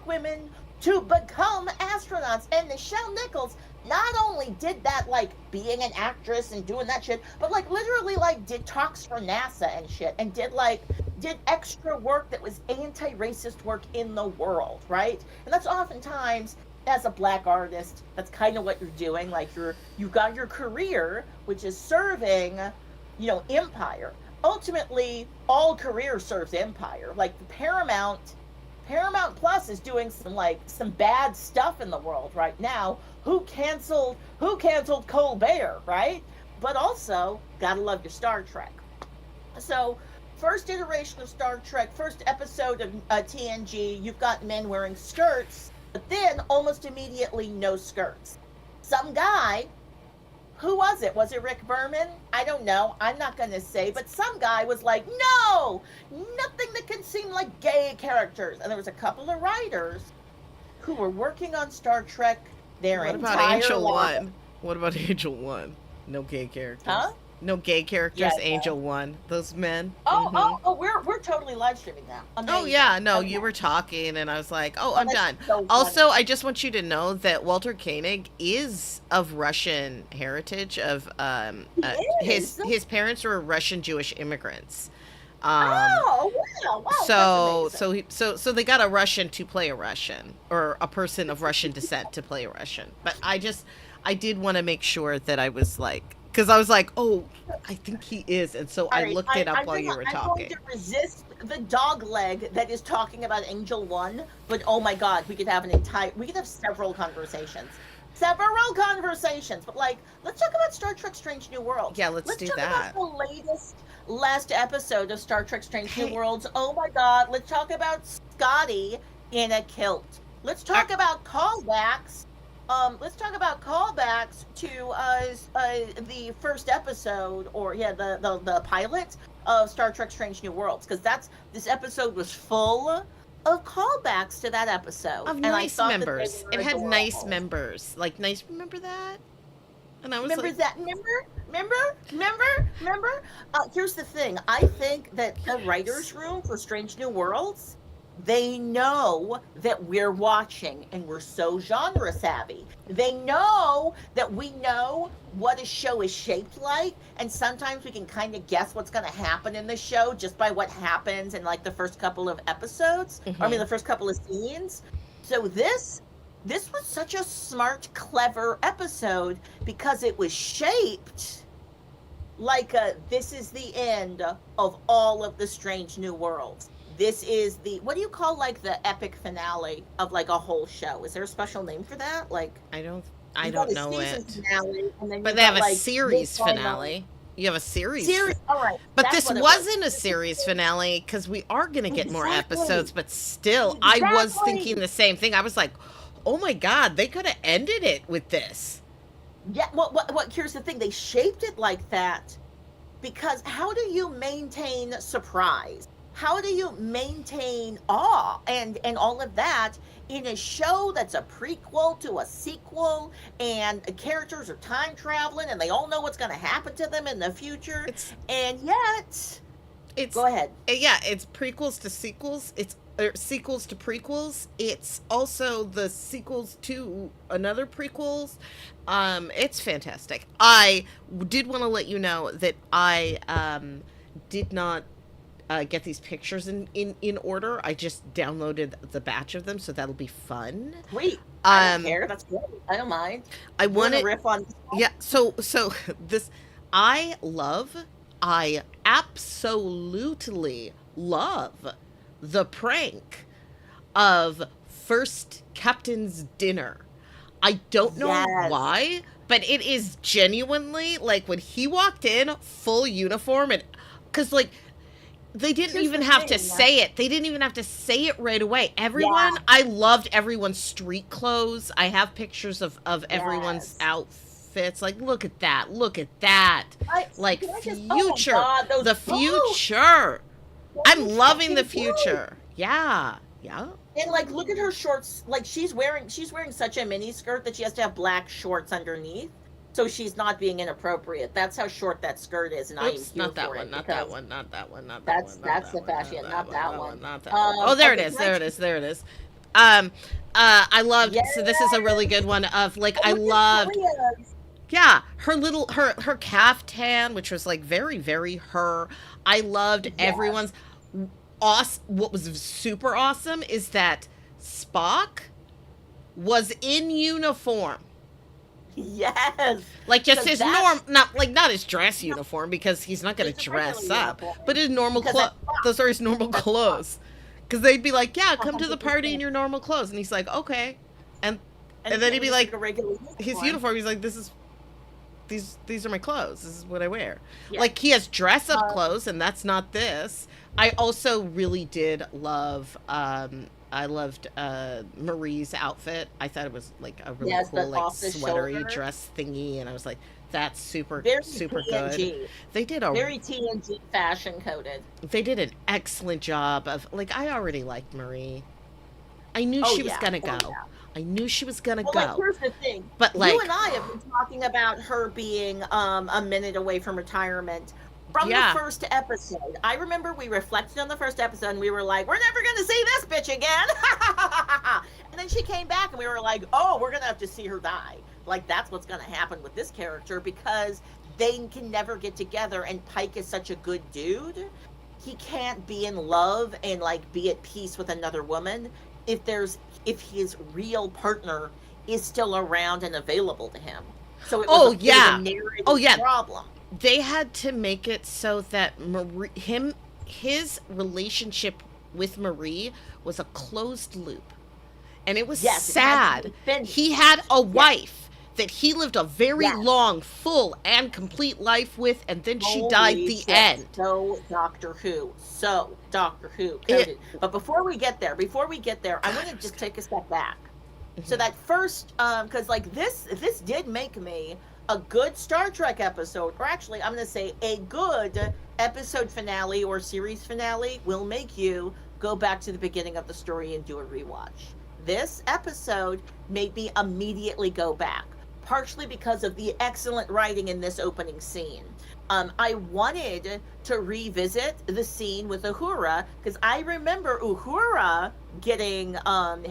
women to become astronauts. And Nichelle Nichols not only did that, like, being an actress and doing that shit, but, like, literally, like, did talks for NASA and shit, and did extra work that was anti-racist work in the world, right? And that's oftentimes, as a black artist, that's kind of what you're doing. Like, you've got your career, which is serving, empire. Ultimately, all career serves empire. Like, the Paramount Plus is doing some bad stuff in the world right now. Who canceled Colbert, right? But also, gotta love your Star Trek. So, first iteration of Star Trek, first episode of TNG, you've got men wearing skirts, but then almost immediately no skirts. Some guy, who was it? Was it Rick Berman? I don't know. I'm not going to say, but some guy was like, no, nothing that can seem like gay characters. And there was a couple of writers who were working on Star Trek their entire life. What about Angel One? What about Angel One? No gay characters. Huh? No gay characters, yeah, Angel One. Those men. Oh, we're totally live streaming now. Amazing. Oh yeah, no, okay. You were talking and I was like, I'm done. So also, I just want you to know that Walter Koenig is of Russian heritage. Of his parents were Russian Jewish immigrants. Wow! So they got a Russian to play a Russian, or a person of Russian descent to play a Russian. But I did want to make sure that I was like. Because I was like, I think he is. And so I looked it up while you were talking. I'm going to resist the dog leg that is talking about Angel One. But oh my God, we could have several conversations. But like, let's talk about Star Trek Strange New Worlds. Yeah, let's do that. Let's talk about the last episode of Star Trek Strange New Worlds. Oh my God, let's talk about Scotty in a kilt. Let's talk about callbacks. Let's talk about callbacks to the first episode, or the pilot of Star Trek Strange New Worlds, because this episode was full of callbacks to that episode. Of nice members. It had nice members. Like, nice, remember that? And I was remember. Here's the thing. I think that the writer's room for Strange New Worlds, they know that we're watching and we're so genre savvy. They know that we know what a show is shaped like, and sometimes we can kind of guess what's going to happen in the show just by what happens in like the first couple of episodes, the first couple of scenes. So this was such a smart, clever episode because it was shaped like this is the end of all of the Strange New Worlds. This is what do you call like the epic finale of like a whole show? Is there a special name for that? Like, I don't know it. Finale, but they have a series finale. You have a series. All right. But this wasn't a series finale because we are going to get more episodes. But still, I was thinking the same thing. I was like, oh my God, they could have ended it with this. Yeah. What? Here's the thing. They shaped it like that because how do you maintain surprise? How do you maintain awe and all of that in a show that's a prequel to a sequel, and characters are time traveling and they all know what's going to happen to them in the future, and yet go ahead. Yeah, it's prequels to sequels. It's sequels to prequels. It's also the sequels to another prequels. It's fantastic. I did want to let you know that I did not get these pictures in order. I just downloaded the batch of them, so that'll be fun. Sweet. I don't care. That's good. I don't mind. I want to riff on. Yeah. So this, I absolutely love the prank of First Captain's Dinner. I don't know why, but it is genuinely like when he walked in full uniform, and because like. They didn't even have to say it. They didn't even have to say it right away. I loved everyone's street clothes. I have pictures of everyone's outfits. Like, look at that. Like, future. The future. I'm loving the future. Yeah. And like, look at her shorts. Like, she's wearing such a mini skirt that she has to have black shorts underneath. So she's not being inappropriate. That's how short that skirt is, and Oops, not that one. That's the fashion. Not that one. Oh, there it is. There it is. I loved, Yes. so this is a really good one of like, I Look at loved, Claudia's. yeah, her caftan, which was like very, very her. I loved Yes. everyone's awesome. What was super awesome is that Spock was in uniform. Yes. Like just Because his that's not his dress uniform because he's not going to just a regular dress up, uniform. but his normal Because clothes. that's Spock. Those are his normal That's Spock. clothes. Because they'd be like, "Yeah, come to the party in 100%. your normal clothes," and he's like, "Okay," and And and it's then he'd be just like like, a regular his uniform. uniform. He's like, "This is these are my clothes. This is what I wear." Yeah. Like he has dress up Um, clothes, and that's not this. I also really did love. I loved Marie's outfit. I thought it was like a really yes, cool, the like off the sweatery shoulder. dress thingy, and I was like, "That's super, Very super good." TNG. They did a Very TNG fashion coded. they did an excellent job of like. I already liked Marie. I knew Oh she was yeah. gonna Oh go. yeah. I knew she was gonna Well, like go. here's the thing. But You like, and I have been talking about her being a minute away from retirement from the yeah. first episode. I remember we reflected on the first episode and we were like, we're never gonna see this bitch again. And then she came back and we were like, oh, we're gonna have to see her die. Like that's what's gonna happen with this character because they can never get together and Pike is such a good dude. He can't be in love and like be at peace with another woman if his real partner is still around and available to him. So Oh it was a yeah. Oh narrative yeah. problem. They had to make it so that his relationship with Marie was a closed loop. And it was Yes, it had to sad. be finished. He had a Yes, wife that he lived a very yes. long, full, and complete life with, and then she died Holy the shit. end. So Doctor Who. So Doctor Who It, coded. But before we get there, I want God, to it was just good. take a step back. So Mhm. that first because like this did make me a good Star Trek episode, or actually I'm gonna say a good episode finale or series finale will make you go back to the beginning of the story and do a rewatch. This episode made me immediately go back, partially because of the excellent writing in this opening scene. I wanted to revisit the scene with Uhura because I remember Uhura getting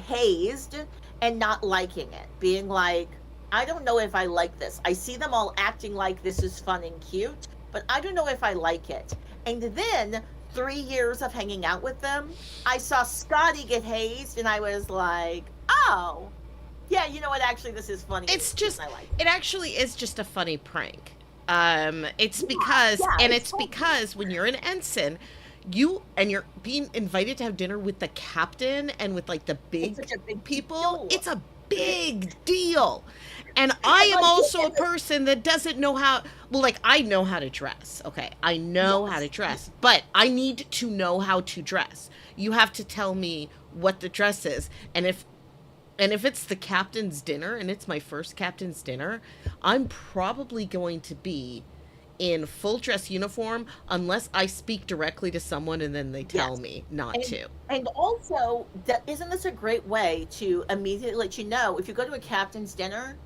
hazed and not liking it, being like, I don't know if I like this. I see them all acting like this is fun and cute, but I don't know if I like it. And then 3 years of hanging out with them, I saw Scotty get hazed, and I was like, oh, yeah, you know what? Actually, this is funny and It's cute, just, and I like it it. actually is just a funny prank. Yeah, yeah, it's It's totally. because when you're an ensign, you're being invited to have dinner with the captain and with like the It's big such a big people. deal. It's a big deal. And I And am like, also a and person that doesn't know how, well, like I know how to dress. Okay. I know how to yes, dress, but I need to know how to dress. You have to tell me what the dress is. And if it's the captain's dinner and it's my first captain's dinner, I'm probably going to be in full dress uniform unless I speak directly to someone and then they tell yes. me not And to. and also, that isn't this a great way to immediately let you know if you go to a captain's dinner,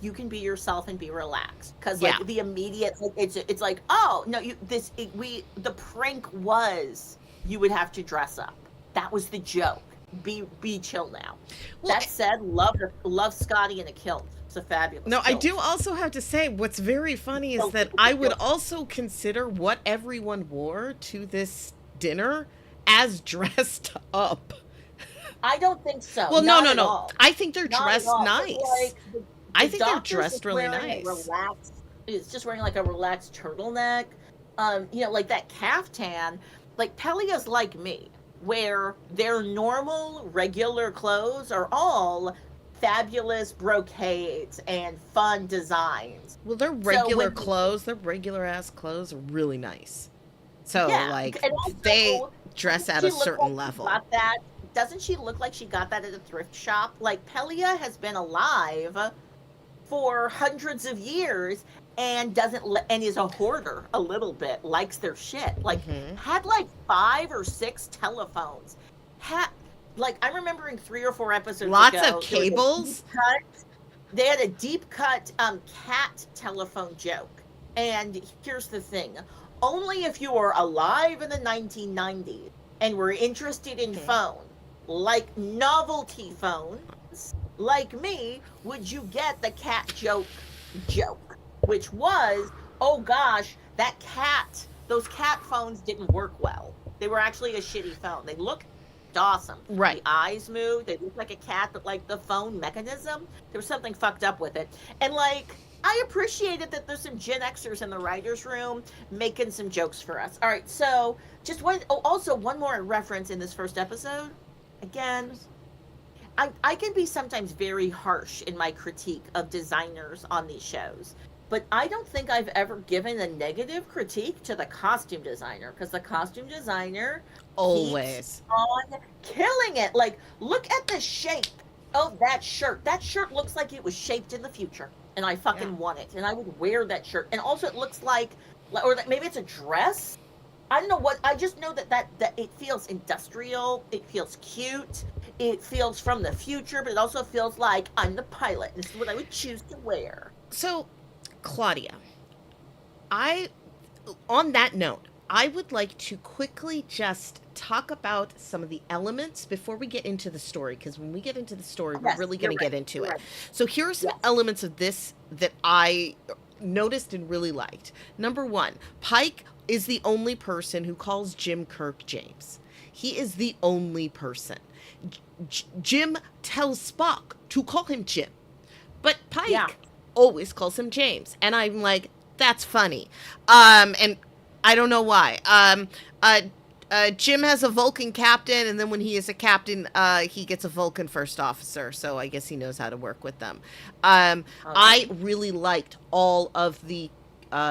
you can be yourself and be relaxed because Yeah. like the immediate like, it's like oh no you this it, we the prank was you would have to dress up. That was the joke. Be chill now. Well, That said, love Scotty in a kilt. It's a fabulous no, I kilt. do also have to say what's very funny is So that I would also consider what everyone wore to this dinner as dressed up. I don't think so. Well, no, Not no, at no. all. I think they're Not at dressed all. But nice. like I the think they're doctor's dressed just really wearing a nice. relaxed. It's just wearing like a relaxed turtleneck. Like that caftan. Like Pelia's like me, where their normal, regular clothes are all fabulous brocades and fun designs. Well, their So regular when clothes, their regular ass clothes are really nice. So, yeah, like, and they also dress doesn't at she a look certain like she level. got that? Doesn't she look like she got that at a thrift shop? Like Pelia has been alive for hundreds of years and and is a hoarder a little bit, likes their shit. Like Hmm. had like 5 or 6 telephones. Had like I'm remembering 3 or 4 episodes Lots of ago, there was a deep cables. cut. They had a deep cut cat telephone joke. And here's the thing. Only if you were alive in the 1990s and were interested in Hmm. phone like novelty phones, like me, would you get the cat joke, which was, oh gosh, those cat phones didn't work well. They were actually a shitty phone. They looked awesome. Right. The eyes moved. They looked like a cat, but like the phone mechanism, there was something fucked up with it. And like, I appreciated that there's some Gen Xers in the writer's room making some jokes for us. All right, so just one, also one more reference in this first episode. Again, I can be sometimes very harsh in my critique of designers on these shows, but I don't think I've ever given a negative critique to the costume designer, because the costume designer Always keeps on killing it. Like, look at the shape of that shirt. That shirt looks like it was shaped in the future, and I fucking want it, and I would wear that shirt. And also, it looks like, or maybe it's a dress. I don't know what. I just know that it feels industrial. It feels cute. It feels from the future, but it also feels like I'm the pilot. This is what I would choose to wear. So, Claudia, on that note, I would like to quickly just talk about some of the elements before we get into the story, because when we get into the story, we're really going to get into it. So here are some elements of this that I noticed and really liked. Number one, Pike is the only person who calls Jim Kirk James. He is the only person. Jim tells Spock to call him Jim, but Pike always calls him James, and I'm like, that's funny. And I don't know why. Jim has a Vulcan captain, and then when he is a captain, he gets a Vulcan first officer, so I guess he knows how to work with them. I really liked all of the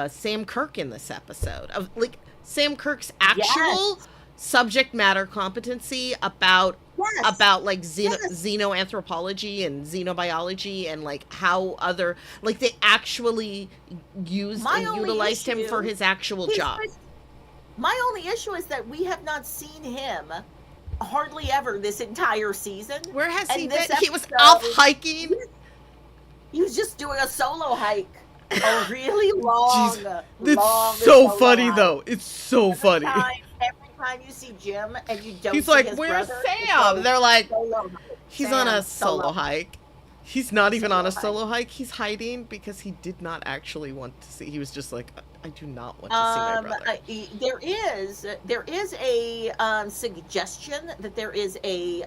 Sam Kirk in this episode. Of like Sam Kirk's actual subject matter competency about like xenoanthropology and xenobiology, and like how other, like, they actually used and utilized him for his actual job. My only issue is that we have not seen him hardly ever this entire season. Where has he been? He was off hiking. He was just doing a solo hike. A really long, it's so funny hike. Though. It's so funny. Every time you see Jim and you don't He's see like, his where's brother, Sam? They're like, he's Sam, on a solo hike. He's not even on a solo hike. He's hiding because he did not actually want to see. He was just like, I do not want to see my brother. There is a suggestion that there is a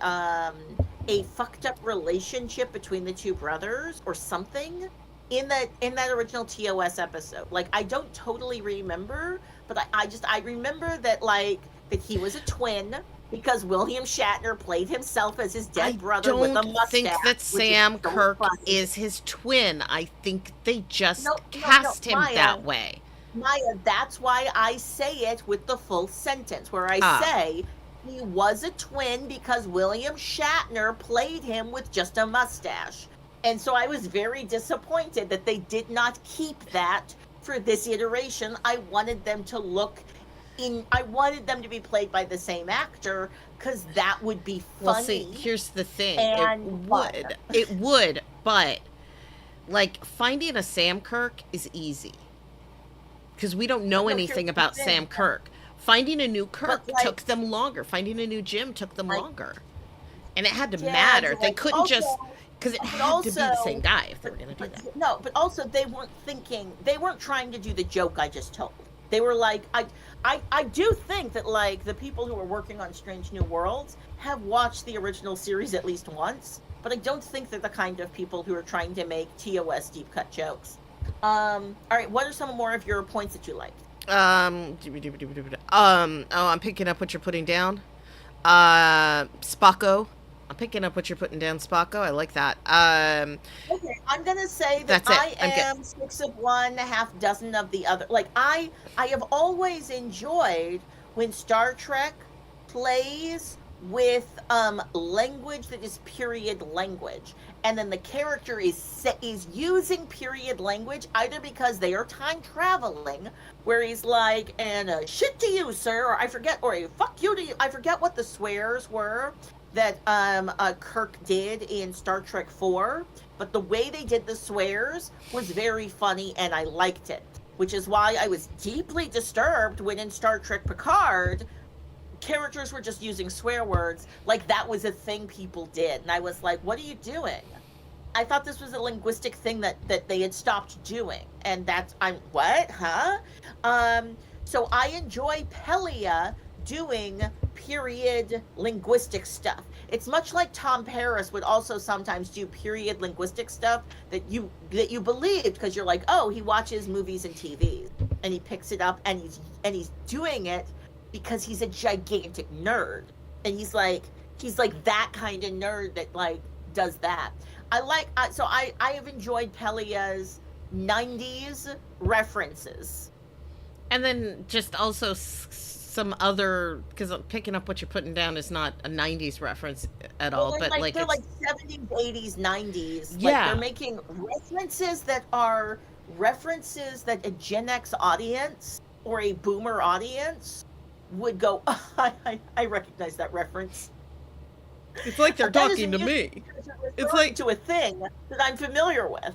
fucked up relationship between the two brothers or something in that original TOS episode. Like, I don't totally remember, but I remember that, like, that he was a twin, because William Shatner played himself as his dead brother with a mustache. I don't think that Sam Kirk is his twin. I think they just cast him that way. Maya, that's why I say it with the full sentence, where I say he was a twin because William Shatner played him with just a mustache. And so I was very disappointed that they did not keep that for this iteration. I wanted them to be played by the same actor, because that would be funny. Well, see, here's the thing. It would, but, like, finding a Sam Kirk is easy, because we don't know anything about Sam Kirk. Finding a new Kirk took them longer. Finding a new Jim took them longer. And it had to matter. They couldn't just... Because it had to be the same guy if they were going to do that. No, but also they weren't trying to do the joke I just told. They were like, I do think that, like, the people who are working on Strange New Worlds have watched the original series at least once, but I don't think they're the kind of people who are trying to make TOS deep cut jokes. All right, what are some more of your points that you liked? I'm picking up what you're putting down. Spocko. I'm picking up what you're putting down, Spocko. I like that. Okay, I'm gonna say that I am 6 of one, half dozen of the other. Like, I have always enjoyed when Star Trek plays with language that is period language, and then the character is using period language either because they are time traveling, where he's like, and shit to you, sir, or I forget, or fuck you to you. I forget what the swears were that Kirk did in Star Trek 4, but the way they did the swears was very funny, and I liked it, which is why I was deeply disturbed when in Star Trek Picard, characters were just using swear words, like that was a thing people did. And I was like, what are you doing? I thought this was a linguistic thing that they had stopped doing. And that's, I'm, what? Huh? So I enjoy Pelia doing period linguistic stuff. It's much like Tom Paris would also sometimes do period linguistic stuff that you believed because you're like, oh, he watches movies and TVs and he picks it up and he's doing it because he's a gigantic nerd. And he's like that kind of nerd that like does that. I have enjoyed Pelia's 90s references. And then just also some other, because picking up what you're putting down is not a 90s reference at all, but like they're like 70s, 80s, 90s. Yeah. Like they're making references that a Gen X audience or a boomer audience would go, oh, I recognize that reference. It's like they're talking to me. It's like to a thing that I'm familiar with.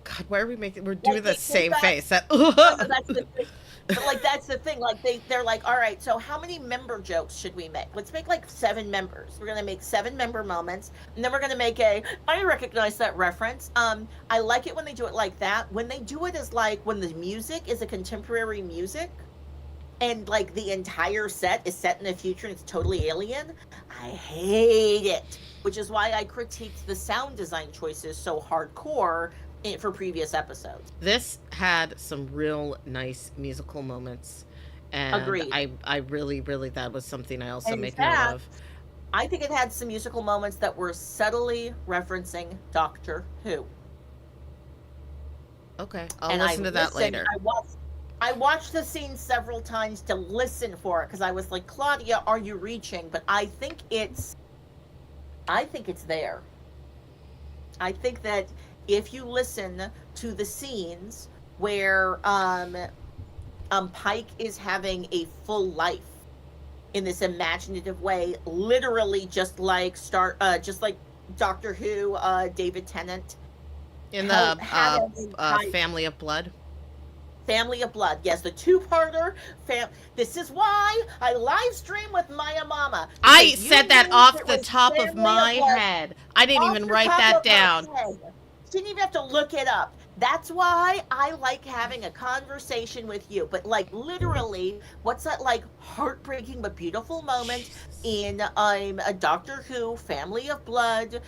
God, why are we making? We're doing the same face. That's the thing. But like that's the thing. Like they're like, all right, so how many member jokes should we make? Let's make like 7 members. We're gonna make 7 member moments, and then we're gonna make I recognize that reference. I like it when they do it like that. When they do it as like when the music is a contemporary music, and like the entire set is set in the future and it's totally alien, I hate it. Which is why I critiqued the sound design choices so hardcore for previous episodes. This had some real nice musical moments, and Agreed. I really that was something I also make note of. I think it had some musical moments that were subtly referencing Doctor Who. Okay, I'll listen to that later. I watched the scene several times to listen for it because I was like, Claudia, are you reaching? But I think it's there. I think that if you listen to the scenes where Pike is having a full life in this imaginative way, literally just like Doctor Who, David Tennant in the Family of Blood. Family of Blood, yes, the 2-parter. This is why I live stream with Maiamama. I said that off the top of my head. I didn't even write that down. Didn't even have to look it up. That's why I like having a conversation with you. But like literally, what's that like heartbreaking but beautiful moment in a Doctor Who, Family of Blood?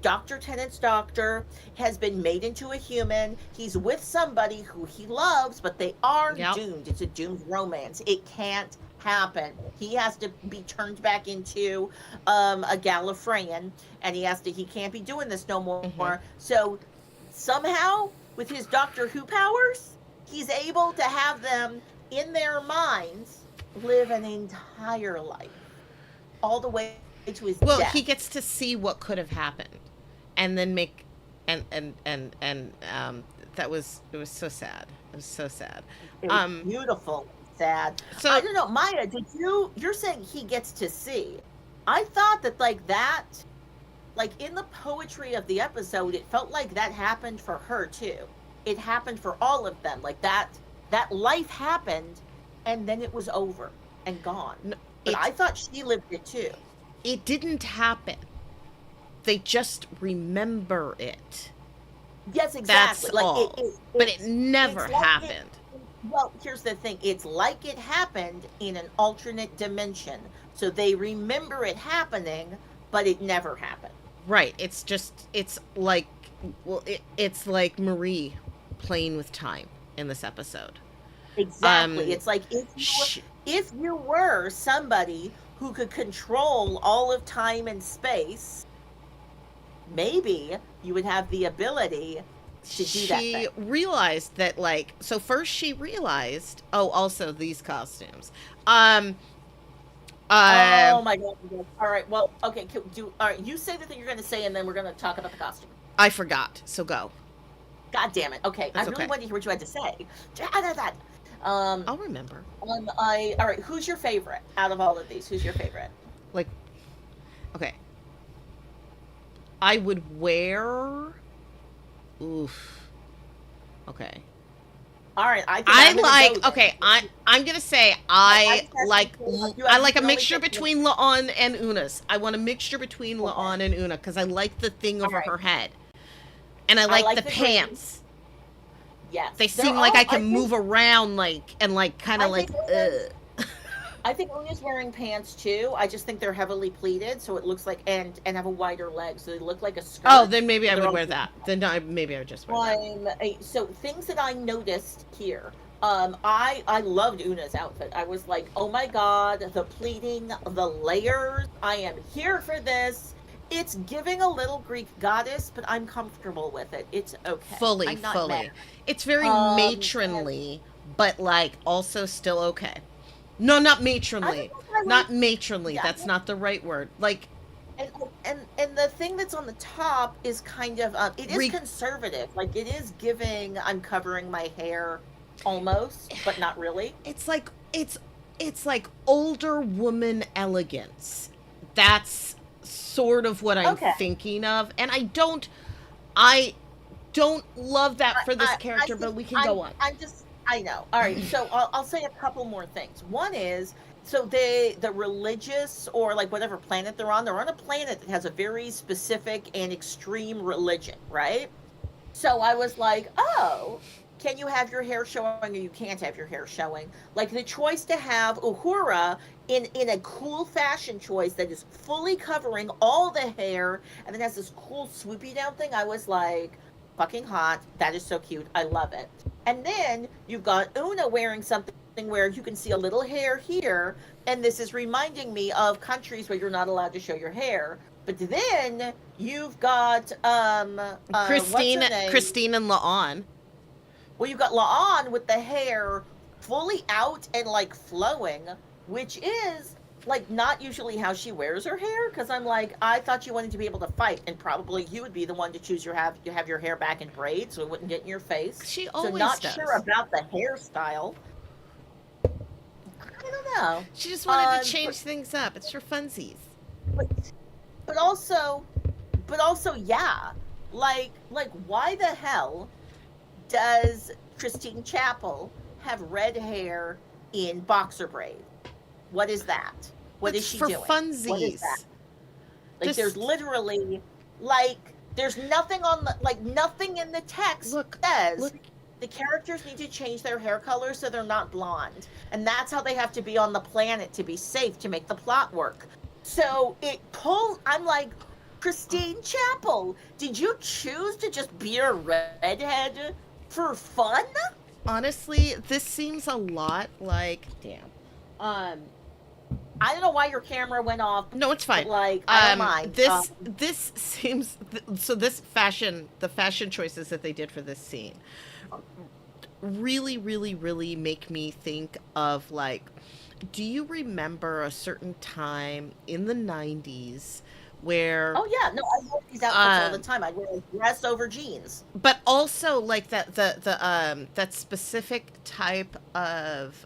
Dr. Tennant's doctor has been made into a human. He's with somebody who he loves, but they are doomed. It's a doomed romance. It can't happen. He has to be turned back into a Gallifreyan, and he can't be doing this no more. Mm-hmm. So somehow with his Doctor Who powers, he's able to have them in their minds live an entire life all the way to his death. He gets to see what could have happened and then make it was so sad. It was so sad. It was beautiful. Sad. So I don't know, Maya, you're saying he gets to see. I thought that like that, like in the poetry of the episode, it felt like that happened for her too. It happened for all of them. Like that life happened and then it was over and gone. No, but I thought she lived it too. It didn't happen. They just remember it. Yes, exactly. That's like all. But it never happened. Well, here's the thing. It's like it happened in an alternate dimension. So they remember it happening, but it never happened. Right. It's like Marie playing with time in this episode. Exactly. It's like if you were somebody who could control all of time and space, maybe you would have the ability to do that thing. She realized that, like, so first she realized, also these costumes. Oh my god. All right. Well, okay. All right. You say the thing you're going to say, and then we're going to talk about the costume. I forgot. So go. God damn it. Okay. That's I really wanted to hear what you had to say. I'll remember. All right. Who's your favorite out of all of these? Who's your favorite? Like, okay. I would wear. Oof. Okay. All right, I think I'm gonna go then. Okay, I'm gonna say I I like a can only mixture pick between La'an and Una's. I want a mixture between one. La'an and Una because I like the thing All over right. her head, and I like the the green. pants. Yes, They they're seem like I all- can move around like and like kind of I like. think Una's- I think Una's wearing pants too. I just think they're heavily pleated, so it looks like and have a wider leg, so they look like a skirt. Oh, then maybe I They're would all- wear that. Then maybe I would just wear that. So things that I noticed here. I loved Una's outfit. I was like, oh my god, the pleating, the layers. I am here for this. It's giving a little Greek goddess, but I'm comfortable with it. It's okay. Fully, I'm not fully. mad. It's very matronly, but like also still okay. No, not matronly. Not matronly. Yeah. That's not the right word. Like, and the thing that's on the top is kind of it is conservative. Like it is giving I'm covering my hair almost, but not really. It's like like older woman elegance. That's sort of what I'm thinking of, and I don't love that for this character, but we can go on. I know. All right, so I'll say a couple more things. One is, so the religious or like whatever planet they're on a planet that has a very specific and extreme religion, right? So I was like, oh, can you have your hair showing or you can't have your hair showing? Like the choice to have Uhura in a cool fashion choice that is fully covering all the hair and then has this cool swoopy down thing, I was like, fucking hot. That is so cute. I love it. And then you've got Una wearing something where you can see a little hair here, and this is reminding me of countries where you're not allowed to show your hair. But then you've got Christine and La'an. Well, you've got La'an with the hair fully out and like flowing, which is like not usually how she wears her hair. Because I'm like, I thought you wanted to be able to fight, and probably you would be the one to choose you have your hair back in braids so it wouldn't get in your face. She always not does. Sure about the hairstyle. I don't know. She just wanted to change things up. It's for funsies. But also, yeah. Like why the hell does Christine Chapel have red hair in boxer braid? What is that? What is she doing? For funsies. What is that? Like there's literally there's nothing on nothing in the text says the characters need to change their hair color so they're not blonde. And that's how they have to be on the planet to be safe to make the plot work. So it pulls I'm like, Christine Chapel, did you choose to just be a redhead for fun? Honestly, this seems a lot like I don't know why your camera went off. No, it's fine. But, I don't mind. This seems so. The fashion choices that they did for this scene, really, really, really make me think of do you remember a certain time in the 90s where? Oh yeah, no, I wear these outfits all the time. I wear a dress over jeans. But also that specific type of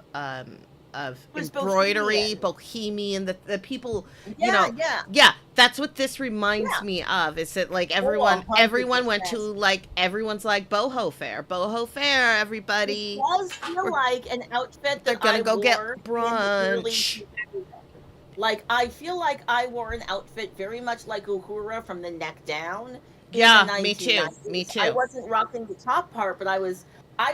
embroidery, bohemian, the people, yeah, that's what this reminds me of. Is that everyone went to everyone's boho fair, everybody. It does feel like an outfit that they're gonna go get brunch. I feel like I wore an outfit very much like Uhura from the neck down. Yeah, me too. Me too. I wasn't rocking the top part, but I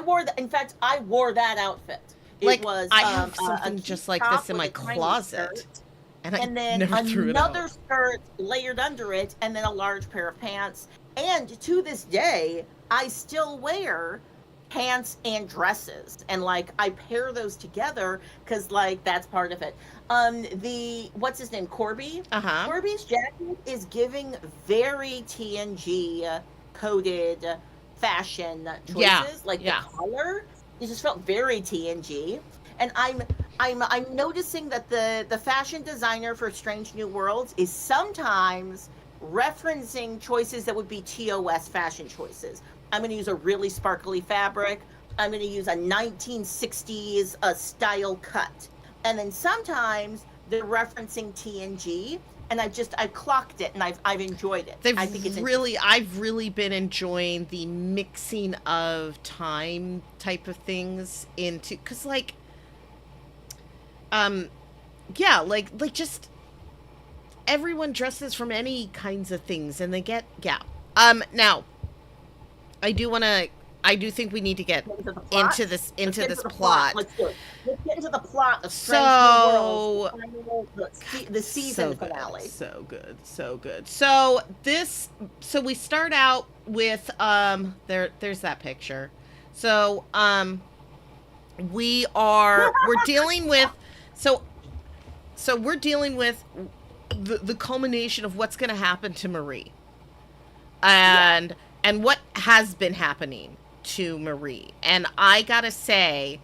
wore that outfit. I have something just like this in my closet, and then another skirt layered under it, and then a large pair of pants. And to this day, I still wear pants and dresses, and I pair those together because that's part of it. What's his name, Corby? Corby's jacket is giving very TNG coded fashion choices, the color. It just felt very TNG, and I'm noticing that the fashion designer for Strange New Worlds is sometimes referencing choices that would be TOS fashion choices. I'm going to use a really sparkly fabric. I'm going to use a 1960s style cut, and then sometimes they're referencing TNG and I've clocked it, and I've enjoyed it. I think it's I've really been enjoying the mixing of time type of things into, because like, yeah, like just everyone dresses from any kinds of things, and they get, yeah. Now, I do think we need to get into this plot. Let's do it. Let's get into the plot of Strange New Worlds, the season finale. So good. So we start out with there's that picture. So we're dealing with we're dealing with the culmination of what's going to happen to Marie. And what has been happening to Marie. And I gotta say,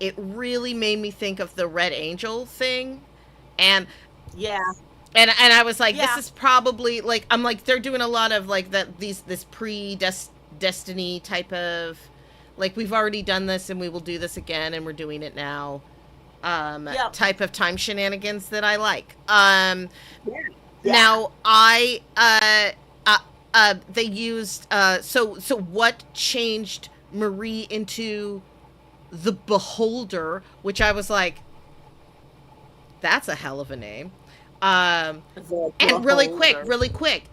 it really made me think of the Red Angel thing. And and I was like, this is probably like, I'm like, they're doing a lot of like this pre-destiny type of, like, we've already done this and we will do this again and we're doing it now type of time shenanigans that I like. Now they used so what changed Marie into the Beholder, which I was like, that's a hell of a name. And really quick,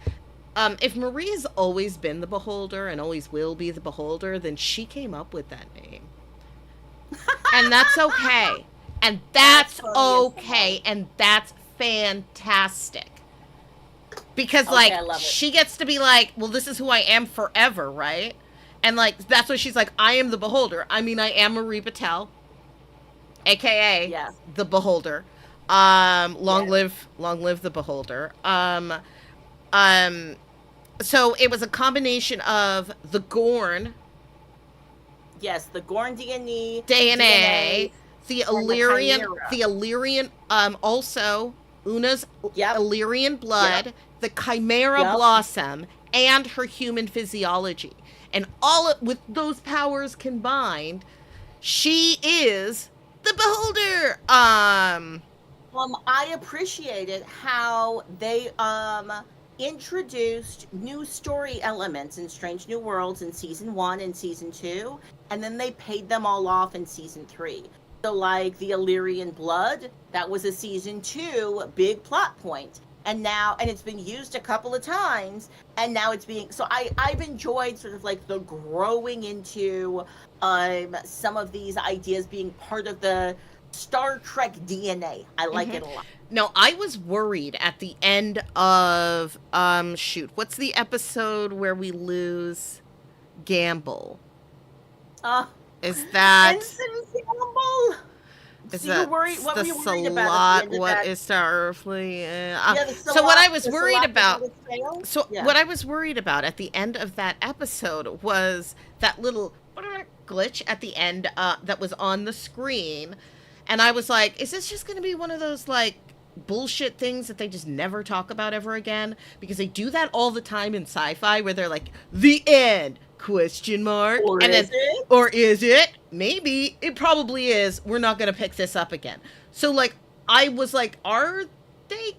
if Marie has always been the Beholder and always will be the Beholder, then she came up with that name. And that's okay. And that's okay. And that's fantastic. Because, like, she gets to be like, well, this is who I am forever, right? And, like, that's what she's like, I am the Beholder. I mean, I am Marie Patel, a.k.a. the Beholder. Long live the Beholder. So it was a combination of the Gorn. Yes, the Gorn DNA. The Illyrian, also Una's Illyrian blood, the Chimera Blossom, and her human physiology. And with those powers combined, she is the Beholder. I appreciated how they introduced new story elements in Strange New Worlds in season 1 and season 2, and then they paid them all off in season 3. So, like, the Illyrian blood, that was a season 2 big plot point. And it's been used a couple of times, and now it's being, so I've enjoyed sort of like the growing into some of these ideas being part of the Star Trek DNA. I like it a lot. No, I was worried at the end of, what's the episode where we lose Gamble? Is that... Ensign Gamble? Is so that worried, what the were you worried Salot? About What is Starfleet? So what I was worried about... what I was worried about at the end of that episode was that little glitch at the end that was on the screen. And I was like, is this just going to be one of those, like, bullshit things that they just never talk about ever again? Because they do that all the time in sci-fi where they're like, the end, ? Or is it? Maybe. It probably is. We're not going to pick this up again. So, like, I was like, are they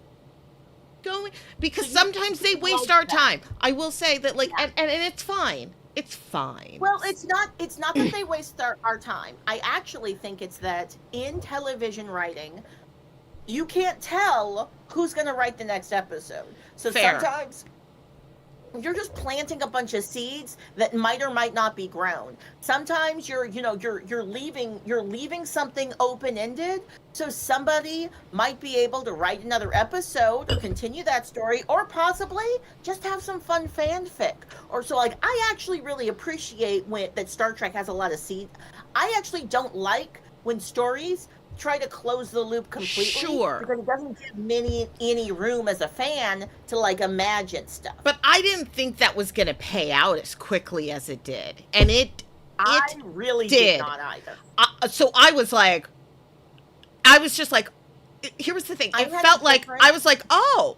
going? Because sometimes they waste our time. I will say that, like, and it's fine. It's fine. Well, it's not that they waste our time. I actually think it's that in television writing, you can't tell who's going to write the next episode. So sometimes you're just planting a bunch of seeds that might or might not be grown. Sometimes you're leaving something open-ended, so somebody might be able to write another episode or continue that story, or possibly just have some fun fanfic. Or so, like, I actually really appreciate that Star Trek has a lot of seeds. I actually don't like when stories try to close the loop completely. Sure. Because it doesn't give any room as a fan to, like, imagine stuff. But I didn't think that was going to pay out as quickly as it did. And it really did not either. So I was just like, here was the thing. It felt like, I was like, oh,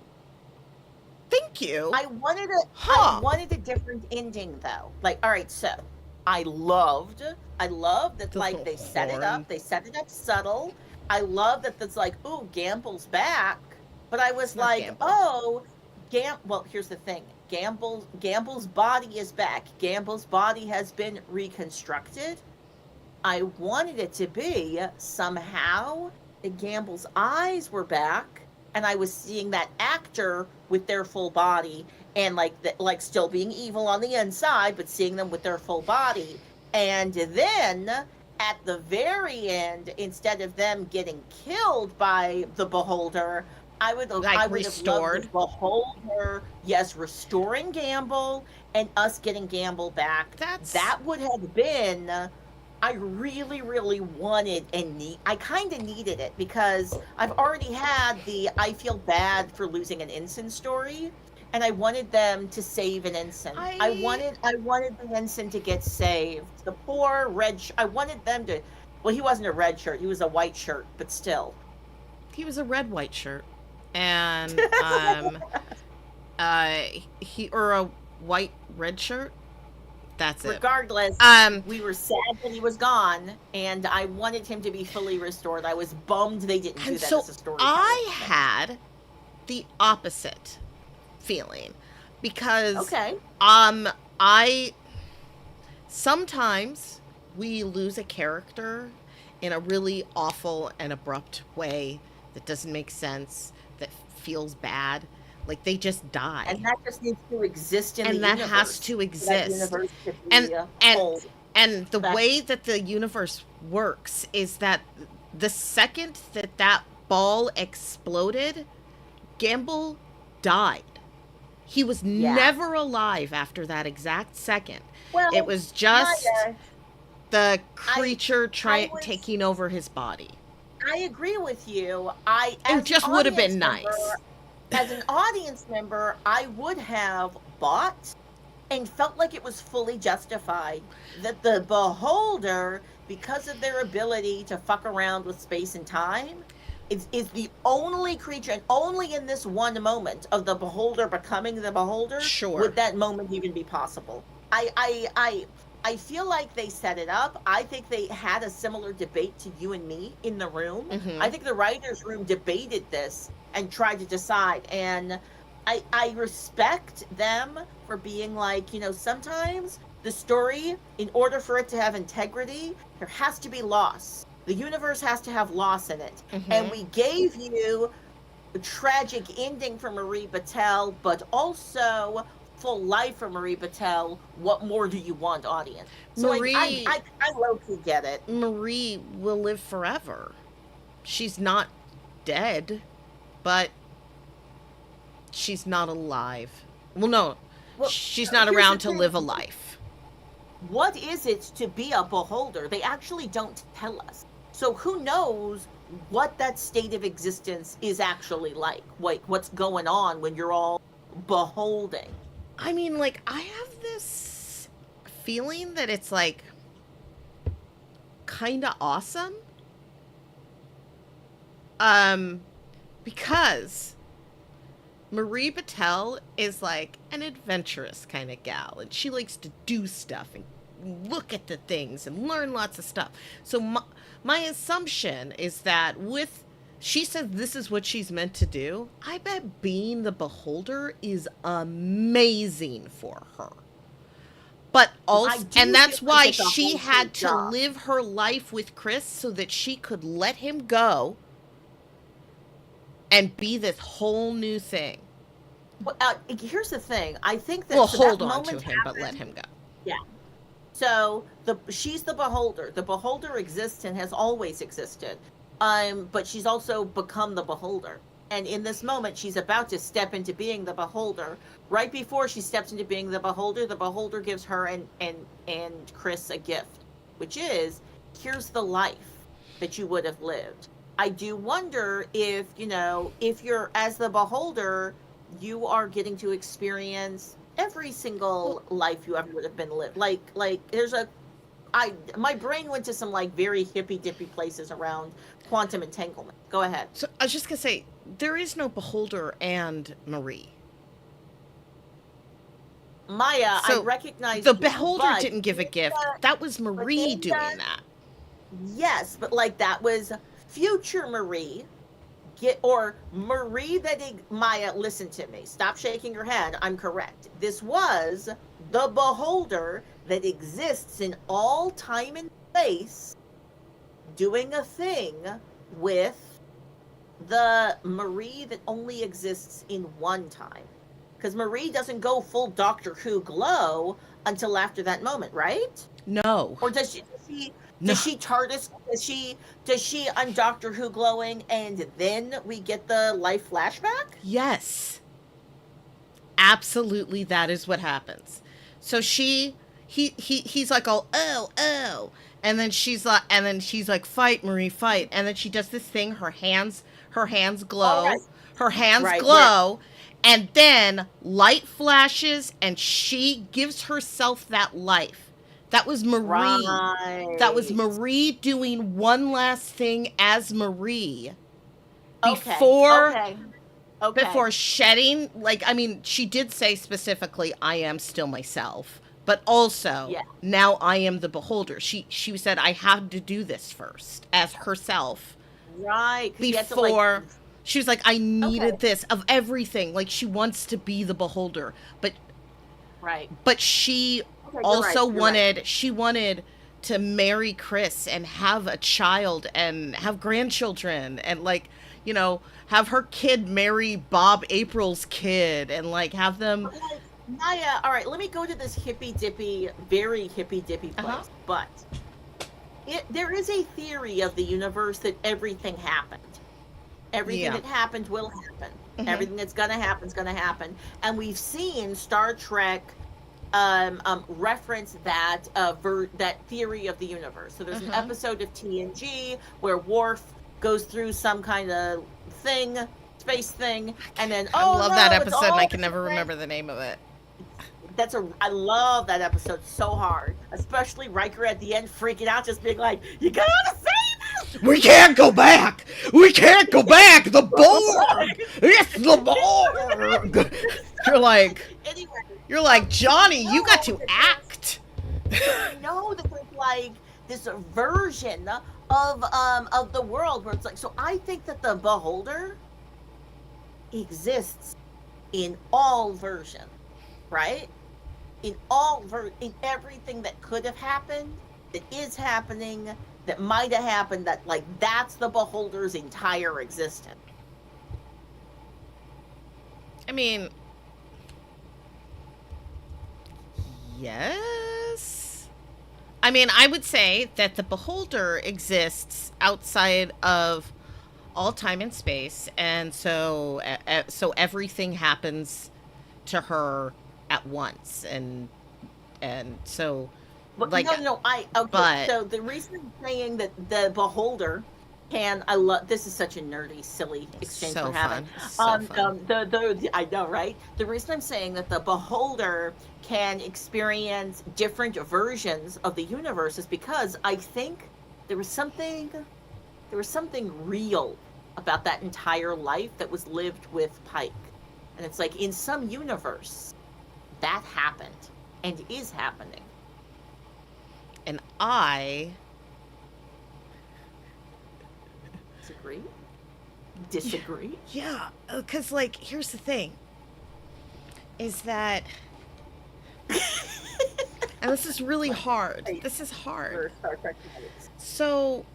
thank you. I wanted a different ending, though. Like, all right, so I loved that, like, they set it up subtle. I love that that's like, ooh, Gamble's back, But I was Not like, Gamble. oh, well, here's the thing. Gamble's body is back. Gamble's body has been reconstructed. I wanted it to be somehow that Gamble's eyes were back, and I was seeing that actor with their full body, and like still being evil on the inside, but seeing them with their full body. And then at the very end, instead of them getting killed by the Beholder, Like I would have loved restored. the Beholder, yes, restoring Gamble and us getting Gamble back. That's That would have been, I really, really wanted and I kind of needed it because I've already had the I feel bad for losing an ensign story, and I wanted them to save an ensign. I wanted the ensign to get saved. The poor I wanted them to. Well, he wasn't a red shirt; he was a white shirt, but still. he was a red white shirt, and he or a white red shirt. That's it. Regardless, we were sad that he was gone, and I wanted him to be fully restored. I was bummed they didn't do And that so as a story. I had the opposite feeling because I sometimes we lose a character in a really awful and abrupt way that doesn't make sense, that feels bad. Like they just die. And that just needs to exist in the and that universe. has to That exist. universe to be And whole. and the That- way that the universe works is that the second that that ball exploded, Gamble died. He was Yeah. never alive after that exact second. Well, It was just Maya, the creature was- taking over his body. I agree with you. It just would have been nice. As an audience member, I would have bought and felt like it was fully justified that the Beholder, because of their ability to fuck around with space and time, is the only creature, and only in this one moment of the Beholder becoming the Beholder Sure. would that moment even be possible. I feel like they set it up. I think they had a similar debate to you and me in the room. Mhm. I think the writers' room debated this and tried to decide. And I respect them for being like, sometimes the story, in order for it to have integrity, there has to be loss. The universe has to have loss in it. Mhm. And we gave you a tragic ending for Marie Battelle, but also full life for Marie Battelle. What more do you want, audience? So Marie- I low-key get it. Marie will live forever. She's not dead, but she's not alive. Well, no, Well, she's not here's around the to thing. live a life. What is it to be a Beholder? They actually don't tell us. So who knows what that state of existence is actually like? What's going on when you're all beholding? I mean, like, I have this feeling that it's, like, kind of awesome. Because Marie Battelle is, like, an adventurous kind of gal, and she likes to do stuff and look at the things and learn lots of stuff. So my assumption is that she says this is what she's meant to do. I bet being the Beholder is amazing for her. But also, and that's why she had to live her life with Chris so that she could let him go and be this whole new thing. Well, here's the thing. I think that Well, so hold that on to moment him, but let him go. Yeah. So she's the Beholder. The Beholder exists and has always existed. But she's also become the Beholder. And in this moment, she's about to step into being the Beholder. Right before she steps into being the Beholder gives her and Chris a gift, which is, here's the life that you would have lived. I do wonder if you're as the Beholder, you are getting to experience every single life you ever would have been lived. Like there's my brain went to some like very hippy dippy places around quantum entanglement. Go ahead. So I was just gonna say, there is no Beholder and Marie. Maya, So I recognize the you, Beholder but didn't give a gift. That was Marie Linda- doing that. Yes, but like that was future Marie Marie Maya, listen to me. Stop shaking your head. I'm correct. This was the beholder that exists in all time and space doing a thing with the Marie that only exists in one time. Because Marie doesn't go full Doctor Who glow until after that moment, right? No. Or does she does she TARDIS does she on Doctor Who glowing and then we get the life flashback? Yes. Absolutely, that is what happens. So he's like, oh, and then she's like, fight, Marie, fight, and then she does this thing. Her hands glow, right. her hands Right, glow, and then light flashes, and she gives herself that life. That was Marie. Right. That was Marie doing one last thing as Marie before. Okay. Before shedding, like, I mean, she did say specifically, I am still myself, but also, now I am the beholder. She said, I had to do this first as herself. Right. Before, she was like, I needed this of everything. Like, she wants to be the beholder, but she also wanted to marry Chris and have a child and have grandchildren and, like, you know, have her kid marry Bob April's kid and, like, have them. Maya, all right, let me go to this very hippy dippy place. But there is a theory of the universe that everything happened. Everything that happened will happen. Mm-hmm. Everything that's gonna happen is gonna happen. And we've seen Star Trek reference that theory of the universe. So there's an episode of TNG where Worf goes through some kind of space thing, and then I love that episode, and I can never remember the name of it. I love that episode so hard, especially Riker at the end freaking out, just being like, "You gotta save us! We can't go back! We can't go back! The Borg! It's the Borg!" You're like, Johnny, you got to act. I know that there's like this version of the world where it's like, so I think that the beholder exists in all versions, right? In everything that could have happened, that is happening, that might have happened, that, like, that's the beholder's entire existence. I mean, yes. I mean, I would say that the beholder exists outside of all time and space, and so everything happens to her at once, and so. Like, so the reason I'm saying that the beholder this is such a nerdy, silly exchange we're having. Fun. I know, right? The reason I'm saying that the beholder can experience different versions of the universe is because I think there was something real about that entire life that was lived with Pike. And it's like, in some universe, that happened and is happening. And I disagree. Yeah, because, like, here's the thing, is that, and this is really hard. This is hard. So,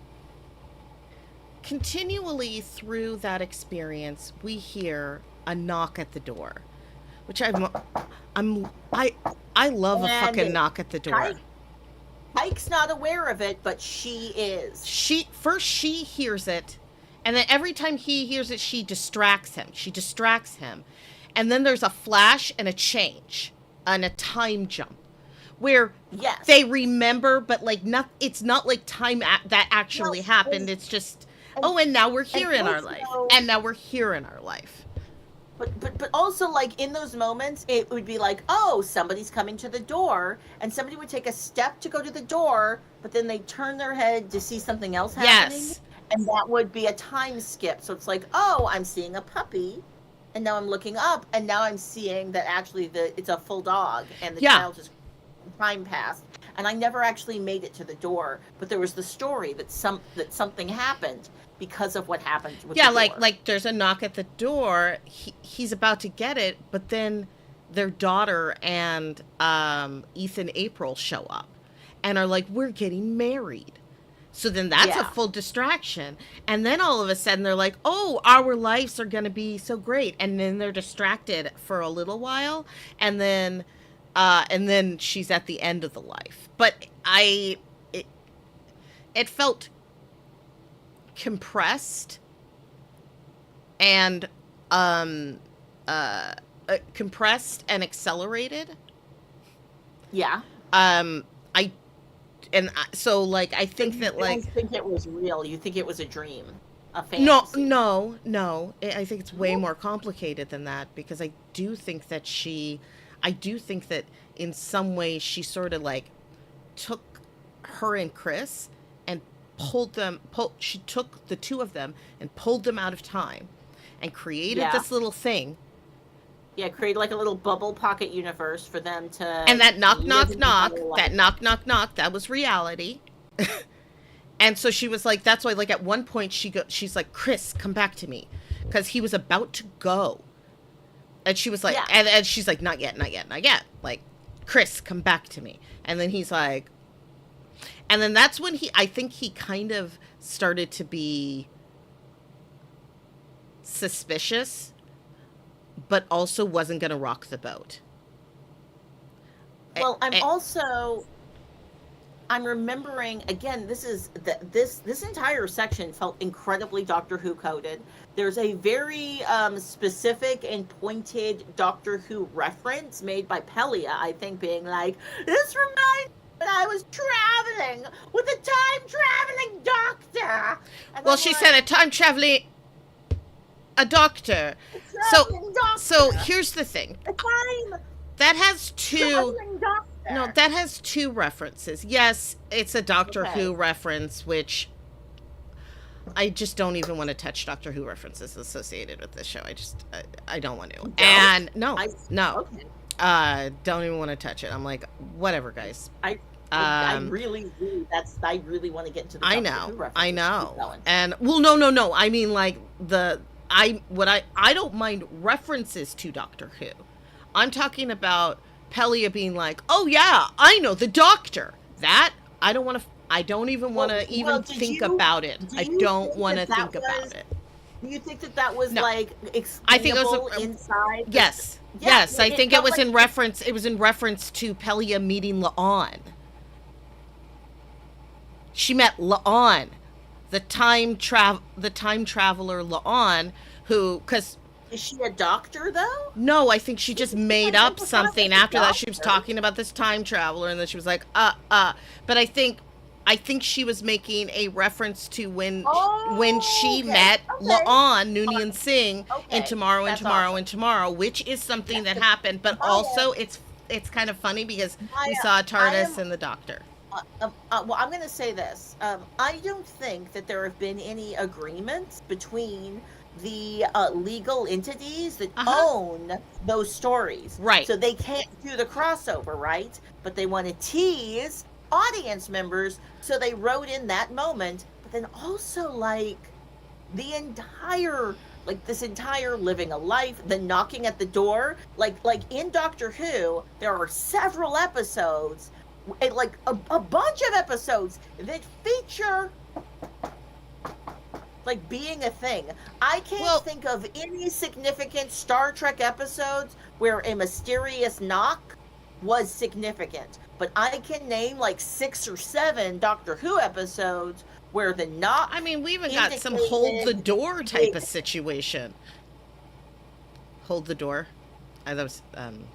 continually through that experience, we hear a knock at the door, which I love a fucking knock at the door. Pike's not aware of it, but she is. She hears it, and then every time he hears it, she distracts him. And then there's a flash and a change, and a time jump, where they remember, but, like, it's not like time that actually happened. It's just, and now we're here in our life. And now we're here in our life. But also, like, in those moments, it would be like, oh, somebody's coming to the door, and somebody would take a step to go to the door, but then they turn their head to see something else happening. Yes. And that would be a time skip. So it's like, oh, I'm seeing a puppy, and now I'm looking up, and now I'm seeing that actually it's a full dog, and the child just time passed. And I never actually made it to the door, but there was the story that something happened. because of what happened with Yeah, the door. like there's a knock at the door. He's about to get it, but then their daughter and Ethan April show up and are like, "We're getting married." So then that's a full distraction. And then all of a sudden they're like, "Oh, our lives are going to be so great." And then they're distracted for a little while, and then she's at the end of the life. But it felt compressed and compressed and accelerated. Yeah. So like I think that like you don't think it was real. You think it was a dream, a no fantasy. no I think it's way more complicated than that, because I do think that in some ways she sort of like took her and Chris and she took the two of them and pulled them out of time and created this little thing. Yeah, create like a little bubble pocket universe for them to. And that knock, that was reality. And so she was like, that's why, like, at one point she's like, "Chris, come back to me," because he was about to go. And she was like, and she's like, not yet. Like, "Chris, come back to me." And then he's like, and then that's when I think he kind of started to be suspicious, but also wasn't going to rock the boat. Well, I'm remembering again. This entire section felt incredibly Doctor Who coded. There's a very specific and pointed Doctor Who reference made by Pelia, I think, being like, "This reminds me when I was traveling with a time-traveling doctor." And well, she said a time-traveling doctor. So here's the thing. That has two. No, that has two references. Yes, it's a Doctor Who reference, which I just don't even want to touch Doctor Who references associated with this show. I don't want to. And no, don't even want to touch it. I'm like, whatever, guys. I really want to get into the Doctor Who references. I know. And well, no. I mean, like I don't mind references to Doctor Who. I'm talking about Pelia being like, "Oh yeah, I know the Doctor." That I don't even want to think about it. I don't want to think about it. Do you think that was like explainable I think it was inside? Yes. I think it was in reference. It was in reference to Pelia meeting La'an. She met La'an, the time traveler La'an, who because. Is she a doctor, though? No, I think she just made up something after that. She was talking about this time traveler, and then she was like, But I think she was making a reference to when she met La'an, Noonien Singh, in Tomorrow, which is something that happened. But also, it's kind of funny because we saw TARDIS and the Doctor. Well, I'm going to say this. I don't think that there have been any agreements between the legal entities that own those stories. Right. So they can't do the crossover, right? But they want to tease audience members, so they wrote in that moment. But then also, like, this entire living a life, the knocking at the door, like in Doctor Who, there are several episodes, like a bunch of episodes that feature like being a thing. I can't think of any significant Star Trek episodes where a mysterious knock was significant. But I can name like 6 or 7 Doctor Who episodes where the knock. I mean, we even got some hold the door type of situation. Hold the door. That was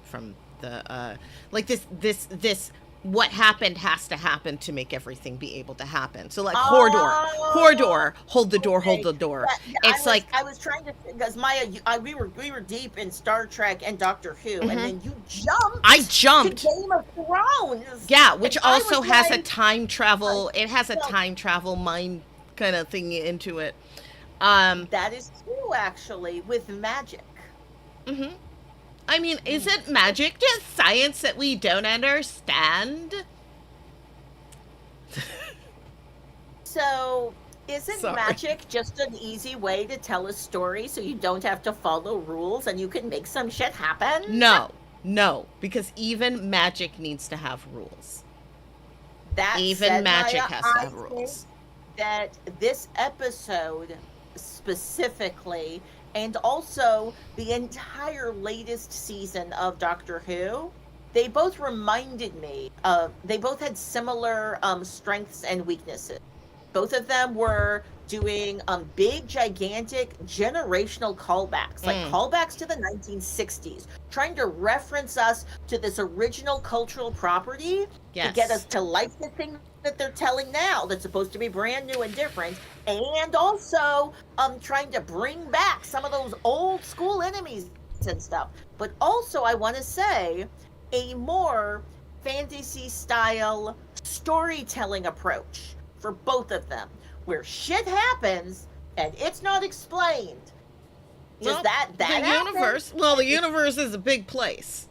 from the like this. What happened has to happen to make everything be able to happen. So like Hordor, hold the door. I was trying to, because Maya, we were deep in Star Trek and Doctor Who, and then you jumped. I jumped to Game of Thrones. Yeah, which also has a time travel. It has a time travel mind kind of thing into it. That is true, actually, with magic. Mm-hmm. I mean, isn't magic just science that we don't understand? So, Isn't Sorry. magic just an easy way to tell a story so you don't have to follow rules and you can make some shit happen? No, because even magic needs to have rules. That Even said, magic Maya, has to I have think rules. that this episode specifically, and also the entire latest season of Doctor Who, they both reminded me of, they both had similar strengths and weaknesses. Both of them were doing big, gigantic, generational callbacks, like Mm, callbacks to the 1960s, trying to reference us to this original cultural property to get us yes. to like the thing that they're telling now that's supposed to be brand new and different, and also trying to bring back some of those old school enemies and stuff. But also, I want to say a more fantasy style storytelling approach for both of them, where shit happens and it's not explained. Just Well, that the happened. universe. Well, the universe is a big place.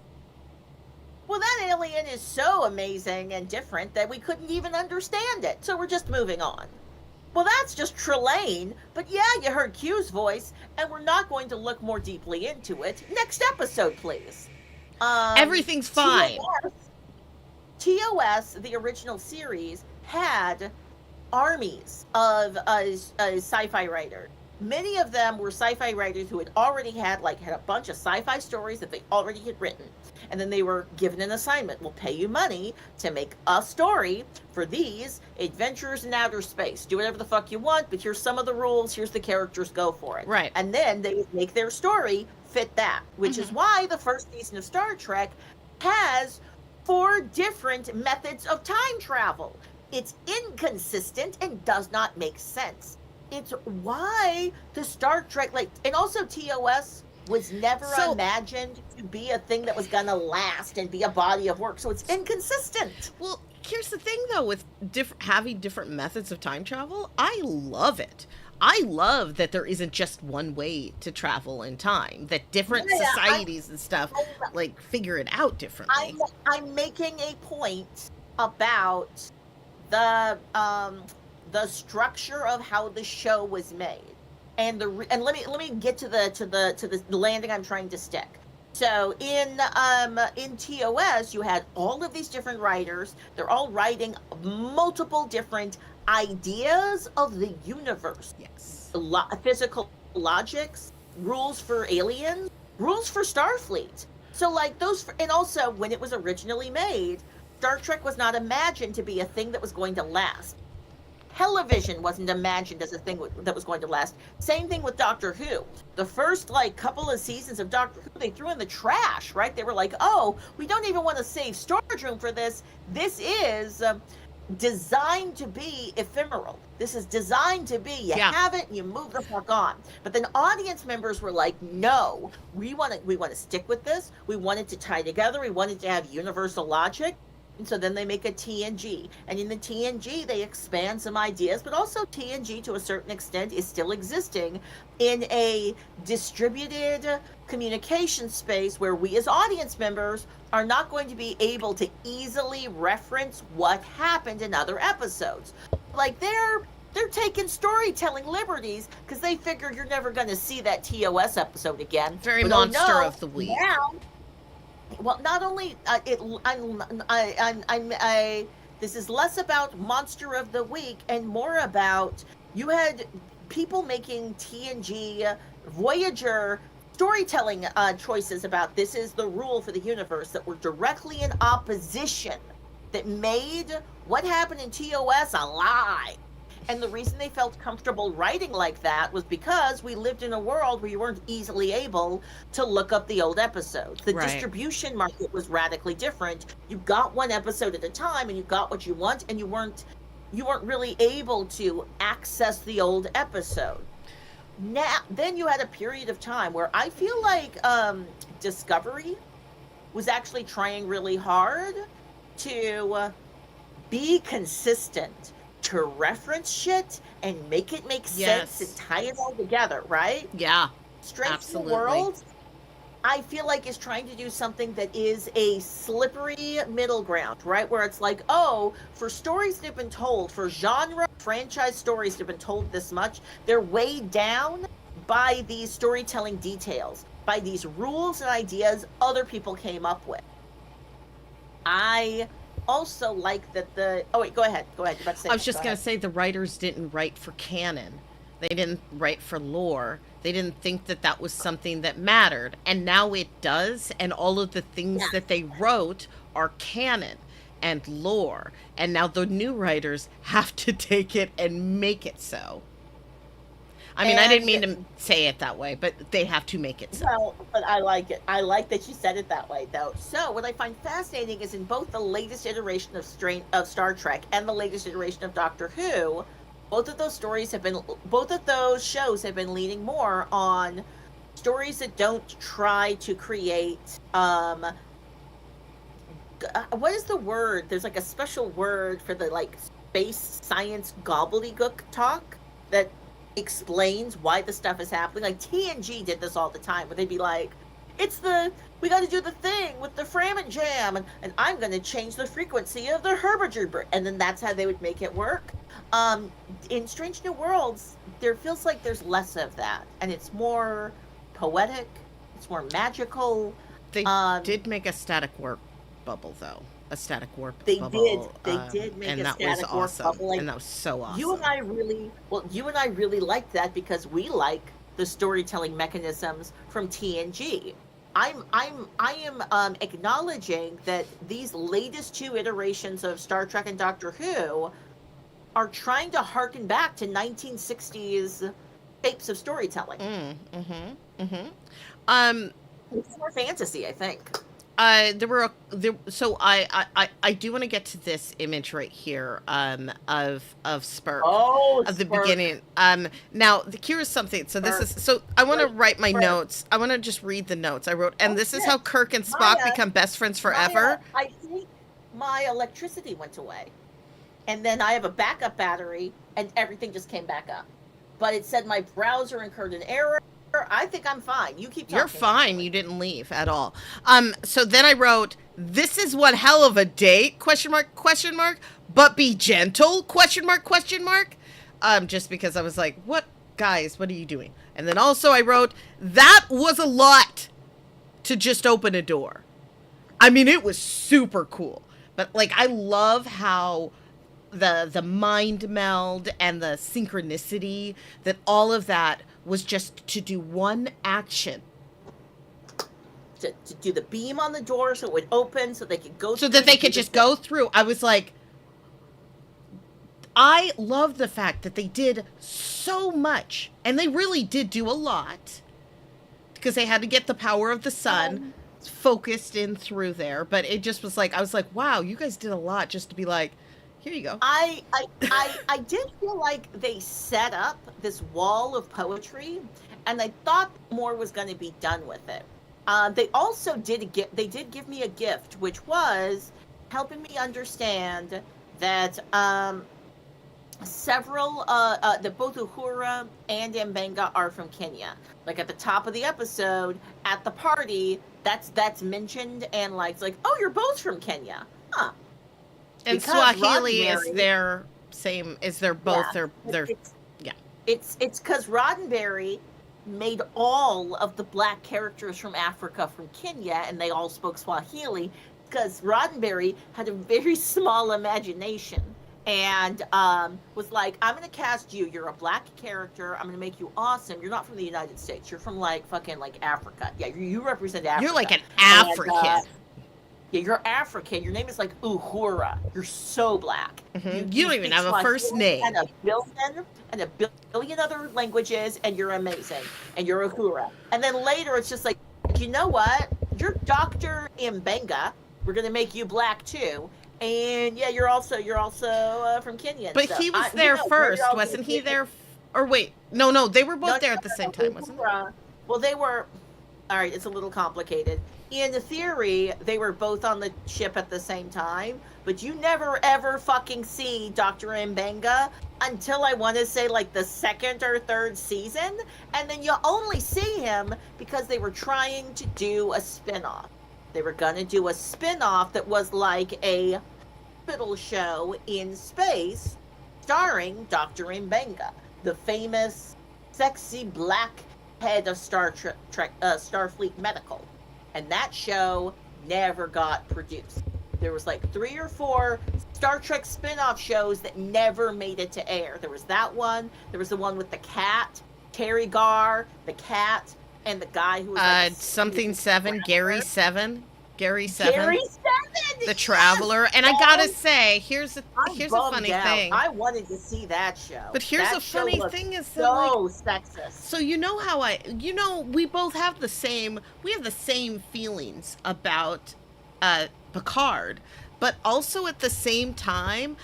Well, that alien is so amazing and different that we couldn't even understand it. So we're just moving on. Well, that's just Trelane, but yeah, you heard Q's voice, and we're not going to look more deeply into it. Next episode, please. Everything's fine. TOS, the original series, had armies of sci-fi writers. Many of them were sci-fi writers who had already had a bunch of sci-fi stories that they already had written. And then they were given an assignment. We'll pay you money to make a story for these adventures in outer space. Do whatever the fuck you want, but here's some of the rules, here's the characters, go for it. Right. And then they would make their story fit that, which is why the first season of Star Trek has 4 different methods of time travel. It's inconsistent and does not make sense. It's why the Star Trek, and also TOS was never imagined to be a thing that was gonna last and be a body of work. So it's inconsistent. Well, here's the thing, though, with having different methods of time travel, I love it. I love that there isn't just one way to travel in time, that different societies and stuff, figure it out differently. I'm making a point about the structure of how the show was made, and let me get to the landing I'm trying to stick. So in TOS, you had all of these different writers. They're all writing multiple different ideas of the universe. Yes. Physical logics, rules for aliens, rules for Starfleet. So and also when it was originally made, Star Trek was not imagined to be a thing that was going to last. Television wasn't imagined as a thing that was going to last. Same thing with Doctor Who. The first couple of seasons of Doctor Who, they threw in the trash, right? They were like, oh, we don't even want to save storage room for this. This is designed to be ephemeral. This is designed to be, you have it, you move the fuck on. But then audience members were like, no, we want to stick with this. We want it to tie together. We want it to have universal logic. And so then they make a TNG. And in the TNG, they expand some ideas, but also TNG, to a certain extent, is still existing in a distributed communication space where we as audience members are not going to be able to easily reference what happened in other episodes. They're taking storytelling liberties because they figure you're never going to see that TOS episode again. Very monster of the week. Now, well, not only this is less about monster of the week and more about, you had people making TNG Voyager storytelling choices about this is the rule for the universe that were directly in opposition, that made what happened in TOS a lie. And the reason they felt comfortable writing like that was because we lived in a world where you weren't easily able to look up the old episodes. The distribution market was radically different. You got one episode at a time and you got what you want, and you weren't really able to access the old episode. Now, then you had a period of time where I feel like Discovery was actually trying really hard to be consistent, to reference shit and make it make sense and tie it all together, right? Yeah, Strange New Worlds, I feel like, is trying to do something that is a slippery middle ground, right? Where it's like, oh, for stories that have been told, for genre franchise stories that have been told this much, they're weighed down by these storytelling details, by these rules and ideas other people came up with. I also like that the... Oh, wait, go ahead. Go ahead. You're about to say I was just going to say the writers didn't write for canon. They didn't write for lore. They didn't think that that was something that mattered. And now it does. And all of the things that they wrote are canon and lore. And now the new writers have to take it and make it so. I mean, I didn't mean to say it that way, but they have to make it so. Well, but I like it. I like that you said it that way, though. So what I find fascinating is in both the latest iteration of Star Trek and the latest iteration of Doctor Who, both of those shows have been leaning more on stories that don't try to create what is the word? There's like a special word for the like space science gobbledygook talk that explains why the stuff is happening. Like TNG did this all the time, where they'd be like, we got to do the thing with the Framin Jam, and I'm going to change the frequency of the Herberger, and then that's how they would make it work. In Strange New Worlds, there feels like there's less of that, and it's more poetic, it's more magical. They did make a static warp bubble, though. A static warp bubble. They did make a static warp bubble. Like, and that was so awesome. You and I really liked that because we like the storytelling mechanisms from TNG. I am acknowledging that these latest two iterations of Star Trek and Doctor Who are trying to harken back to 1960s shapes of storytelling. It's more fantasy, I think. So I do want to get to this image right here of Spurk of the beginning. Now here's something. So this is I want to write my notes. I want to just read the notes I wrote. And this is how Kirk and Spock become best friends forever. I think my electricity went away, and then I have a backup battery, and everything just came back up. But it said my browser incurred an error. I think I'm fine. You keep talking. You're fine. You didn't leave at all. So then I wrote, "This is one hell of a date? ? But be gentle? ? Just because I was like, what, guys, what are you doing? And then also I wrote, that was a lot to just open a door. I mean, it was super cool. But like, I love how the mind meld and the synchronicity, that all of that was just to do one action. To do the beam on the door so it would open so they could go through. So that they could just go through. I was like, I love the fact that they did so much. And they really did do a lot. Because they had to get the power of the sun focused in through there. But it just was like, I was like, wow, you guys did a lot just to be like, here you go. I did feel like they set up this wall of poetry, and I thought more was going to be done with it. They also did give me a gift, which was helping me understand that several that both Uhura and Mbenga are from Kenya. Like at the top of the episode, at the party, that's mentioned, and like it's like, oh, you're both from Kenya, huh? And because Swahili is their same, is their both their It's because Roddenberry made all of the black characters from Africa from Kenya, and they all spoke Swahili because Roddenberry had a very small imagination and was like, I'm going to cast you. You're a black character. I'm going to make you awesome. You're not from the United States. You're from like fucking like Africa. Yeah, you represent Africa. You're like an African. Yeah, you're African. Your name is like Uhura. You're so black. Mm-hmm. You don't even have a first name. And a billion other languages, and you're amazing. And you're Uhura. And then later, it's just like, you know what? You're Dr. Mbenga. We're gonna make you black too. And yeah, you're also from Kenya. But he was there first, wasn't he? There, or wait, no, they were both there at the same time, wasn't it? Well, they were. All right, it's a little complicated. In theory, they were both on the ship at the same time, but you never ever fucking see Dr. Mbenga until I want to say like the second or third season, and then you only see him because they were trying to do a spin-off. They were going to do a spin-off that was like a hospital show in space, starring Dr. Mbenga, the famous, sexy black head of Starfleet Medical. And that show never got produced. There was like 3 or 4 Star Trek spin-off shows that never made it to air. There was that one. There was the one with the cat, Terry Garr, the cat, and the guy who was like something 7, Gary 7. Gary 7. Gary 7! The Traveler. And I gotta say, here's a funny thing. I wanted to see that show. But here's that a funny thing is that, so sexist. So you know how we both have the same feelings about Picard, but also at the same time,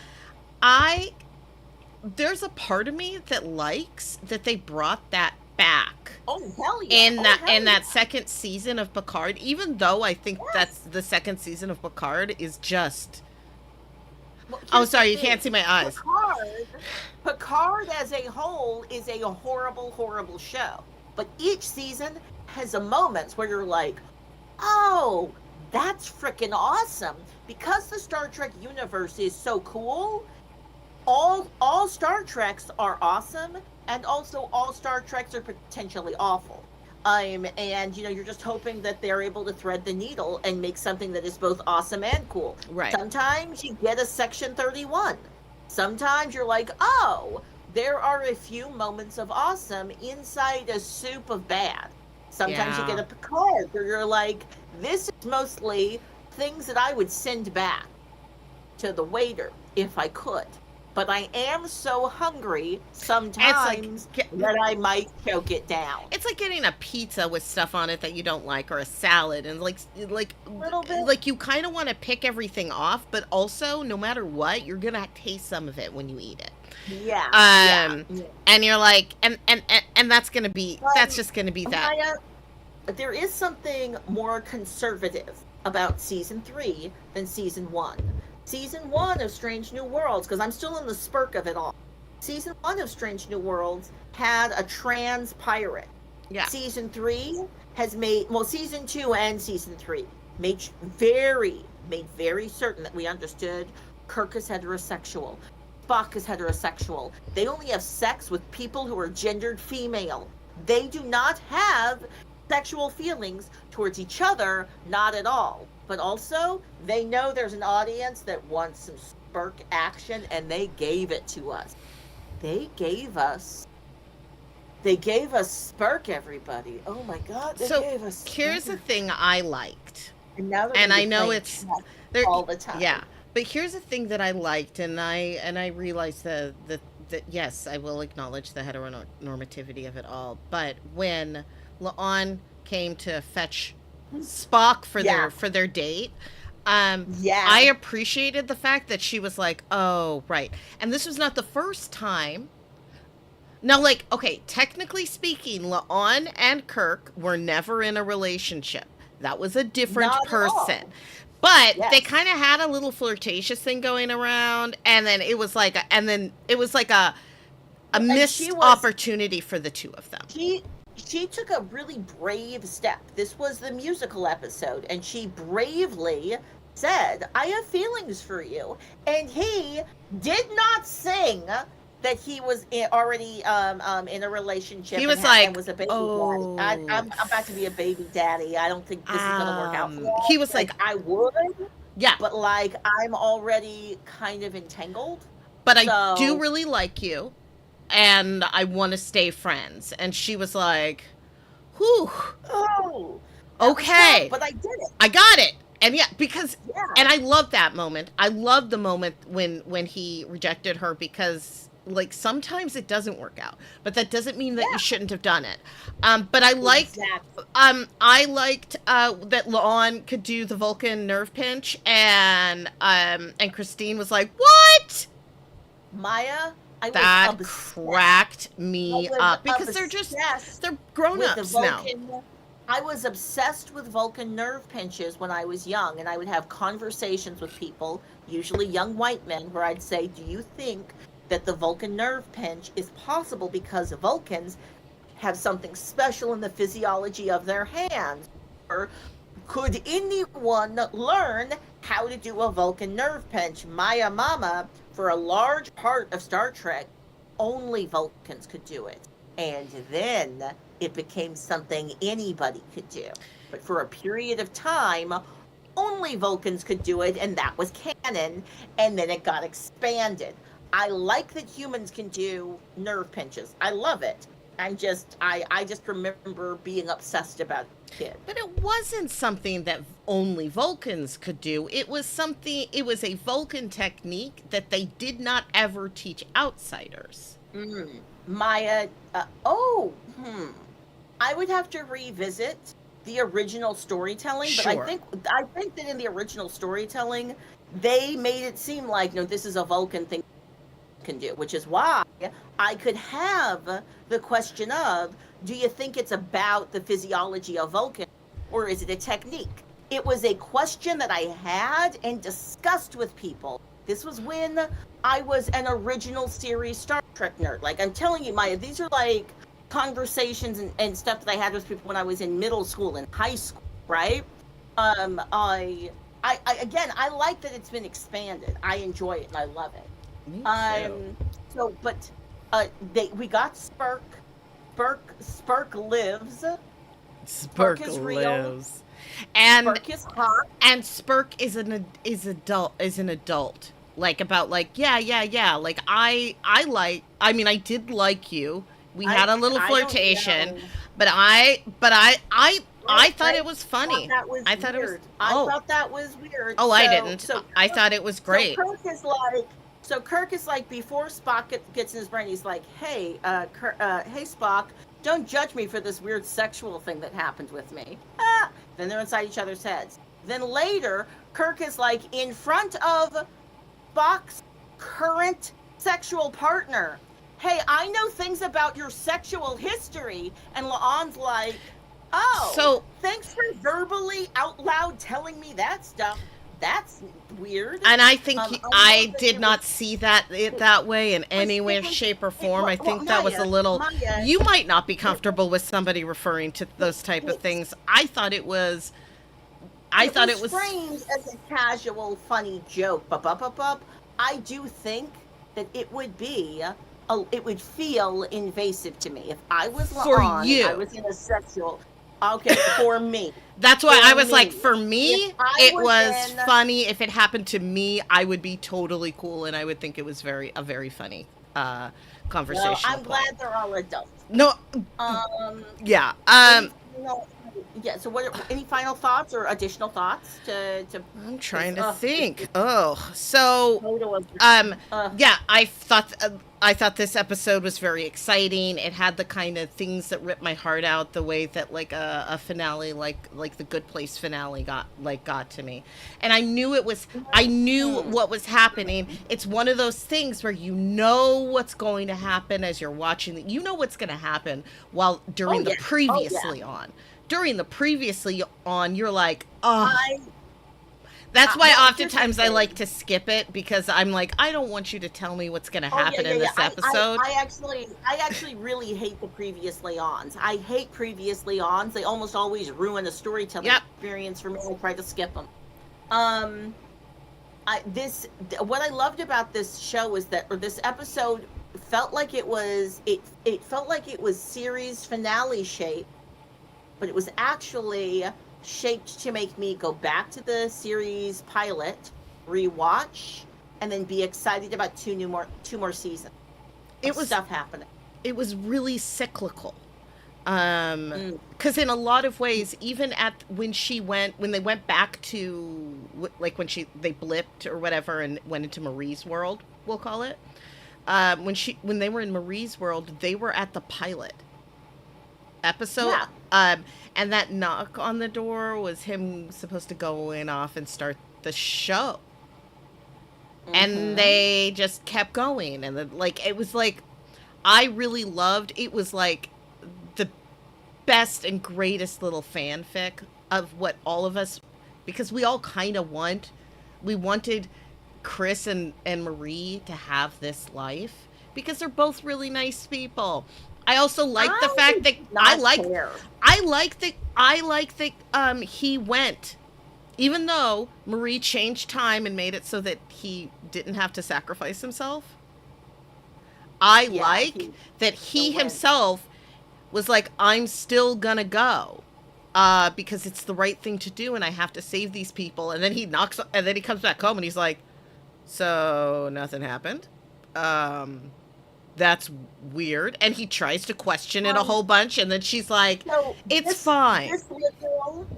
there's a part of me that likes that they brought that back. Oh hell yeah! In that second season of Picard, even though I think that's the second season of Picard is just. Oh, sorry, you can't see my eyes. Picard as a whole is a horrible, horrible show. But each season has a moments where you're like, oh, that's freaking awesome. Because the Star Trek universe is so cool, all Star Treks are awesome, and also all Star Treks are potentially awful. And you're just hoping that they're able to thread the needle and make something that is both awesome and cool. Right. Sometimes you get a Section 31. Sometimes you're like, oh, there are a few moments of awesome inside a soup of bad. Sometimes you get a Picard where you're like, this is mostly things that I would send back to the waiter if I could. But I am so hungry sometimes that I might choke it down. It's like getting a pizza with stuff on it that you don't like, or a salad, and like a little bit. Like you kind of want to pick everything off, but also no matter what, you're gonna taste some of it when you eat it. Yeah. And you're like, and that's gonna be just gonna be that. There is something more conservative about season 3 than season 1. Season 1 of Strange New Worlds, because I'm still in the spurk of it all. Season 1 of Strange New Worlds had a trans pirate. Yeah. Season 3 has season 2 and season 3 made very certain that we understood Kirk is heterosexual. Spock is heterosexual. They only have sex with people who are gendered female. They do not have sexual feelings towards each other, not at all. But also, they know there's an audience that wants some Spurk action, and they gave it to us. They gave us Spurk, everybody. Oh my God, they gave us Spurk. Here's the thing I liked. And I know it's all the time. Yeah, but here's the thing that I liked, and I realized that yes, I will acknowledge the heteronormativity of it all. But when La'an came to fetch Spock for their date, I appreciated the fact that she was like, oh right, and this was not the first time. Now, like, okay, technically speaking, La'an and Kirk were never in a relationship. That was a different person. But they kind of had a little flirtatious thing going around, and then it was like a missed opportunity for the two of them. She took a really brave step. This was the musical episode, and she bravely said, I have feelings for you. And he did not sing that he was already in a relationship. He was and was a baby daddy. I'm about to be a baby daddy. I don't think this is going to work out for me. He was like, I would. Yeah. But like, I'm already kind of entangled. But I do really like you. And I want to stay friends. And she was like, whew. Oh. Okay. But I did it. I got it. And and I love that moment. I love the moment when he rejected her, because like sometimes it doesn't work out, but that doesn't mean that you shouldn't have done it. But I liked, that La'an could do the Vulcan nerve pinch, and Christine was like, what? Maya? That cracked me up, because they're grown-ups now. I was obsessed with Vulcan nerve pinches when I was young, and I would have conversations with people, usually young white men, where I'd say, do you think that the Vulcan nerve pinch is possible because Vulcans have something special in the physiology of their hands? Or could anyone learn how to do a Vulcan nerve pinch? Maiamama for a large part of Star Trek, only Vulcans could do it. And then it became something anybody could do. But for a period of time, only Vulcans could do it, and that was canon, and then it got expanded. I like that humans can do nerve pinches. I love it. I just remember being obsessed about it. Kid. But it wasn't something that only Vulcans could do. It was a Vulcan technique that they did not ever teach outsiders. Maya, I would have to revisit the original storytelling, but Sure. I think that in the original storytelling, they made it seem like, no, this is a Vulcan thing can do, which is why I could have the question of, do you think it's about the physiology of Vulcan, or is it a technique? It was a question that I had and discussed with people. This was when I was an original series Star Trek nerd. Like, I'm telling you, Maya, these are like conversations and stuff that I had with people when I was in middle school and high school, right? I again, I like that it's been expanded. I enjoy it and I love it. Me too. We got Spurk. Spurk lives. Spurk is lives. real. And Spurk is hot. and Spurk is an adult. Like about like yeah. Like I did like you. We had a little flirtation, but I thought it was funny. I thought it was I thought that was weird. Oh, I didn't. I thought it was great. So Kirk is like, before Spock gets in his brain, he's like, hey, hey Spock, don't judge me for this weird sexual thing that happened with me. Then they're inside each other's heads. Then later, Kirk is like in front of Spock's current sexual partner. Hey, I know things about your sexual history. And La'an's like, oh, so thanks for verbally out loud telling me that stuff. That's weird. And I think I did not see that way in any way, shape, or form. I think that was a little. Maya, you might not be comfortable with somebody referring to those type of things. I thought it was. I thought it was framed as a casual, funny joke. I do think that it would be. It would feel invasive to me if I was La'an, I was in a sexual. Okay, for me. That's why I was like, for me, it was funny. If it happened to me, I would be totally cool, and I would think it was a very funny conversation. Well, I'm glad they're all adults. No. Yeah. Yeah. So, any final thoughts or additional thoughts to I'm trying to think. Yeah. I thought this episode was very exciting. It had the kind of things that ripped my heart out, the way that like a finale, like the Good Place finale got to me. And I knew what was happening. It's one of those things where you know what's going to happen as you're watching. You know what's going to happen during the previously on. During the previously on, you're like, oh. That's why oftentimes I like to skip it, because I'm like, I don't want you to tell me what's going to happen in this episode. I actually really hate the previously ons. I hate previously ons. They almost always ruin a storytelling experience for me. I try to skip them. What I loved about this show is that, or this episode, felt like it was series finale shaped, but it was actually shaped to make me go back to the series pilot, rewatch, and then be excited about two more seasons. Stuff happening. It was really cyclical. Because in a lot of ways, even when they went back to, like when they blipped or whatever and went into Marie's world, we'll call it. When they were in Marie's world, they were at the pilot episode. Yeah. And that knock on the door was him supposed to go in off and start the show. Mm-hmm. And they just kept going. And it was like, I really loved, it was like the best and greatest little fanfic of what all of us, because we all kind of wanted Chris and Marie to have this life, because they're both really nice people. I also like the fact that he went Even though Marie changed time and made it so that he didn't have to sacrifice himself, I Yeah, like he that still he went. himself was like, I'm still gonna go. Because it's the right thing to do and I have to save these people. And then he comes back home and he's like, so nothing happened. Um, that's weird. And he tries to question it a Um, whole bunch. And then she's like, so it's this fine.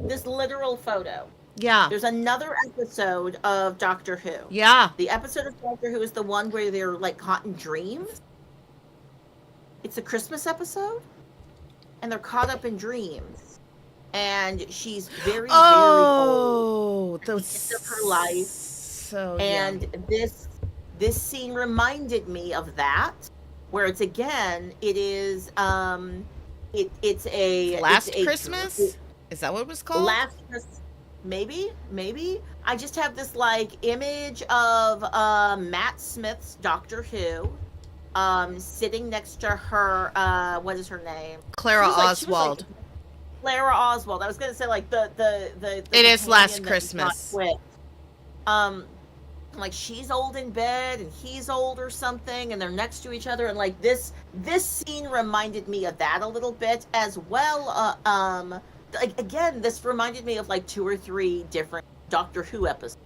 this literal photo. Yeah. There's another episode of Doctor Who. Yeah. The episode of Doctor Who is the one where they're like caught in dreams. It's a Christmas episode, and they're caught up in dreams. And she's very, very old Oh, at those. the end of her life. So, yeah. And this scene reminded me of that, where it's again, it is it's Last a Christmas? Is that what it was called? last maybe I just have this like image of Matt Smith's Doctor Who sitting next to her what is her name? Clara She was like Oswald. Clara Oswald. I was gonna say like the It is Last companion that was not Christmas. quit. Um like she's old in bed and he's old or something and they're next to each other and like this scene reminded me of that a little bit as well. Like again, this reminded me of like 2 or 3 different Doctor Who episodes.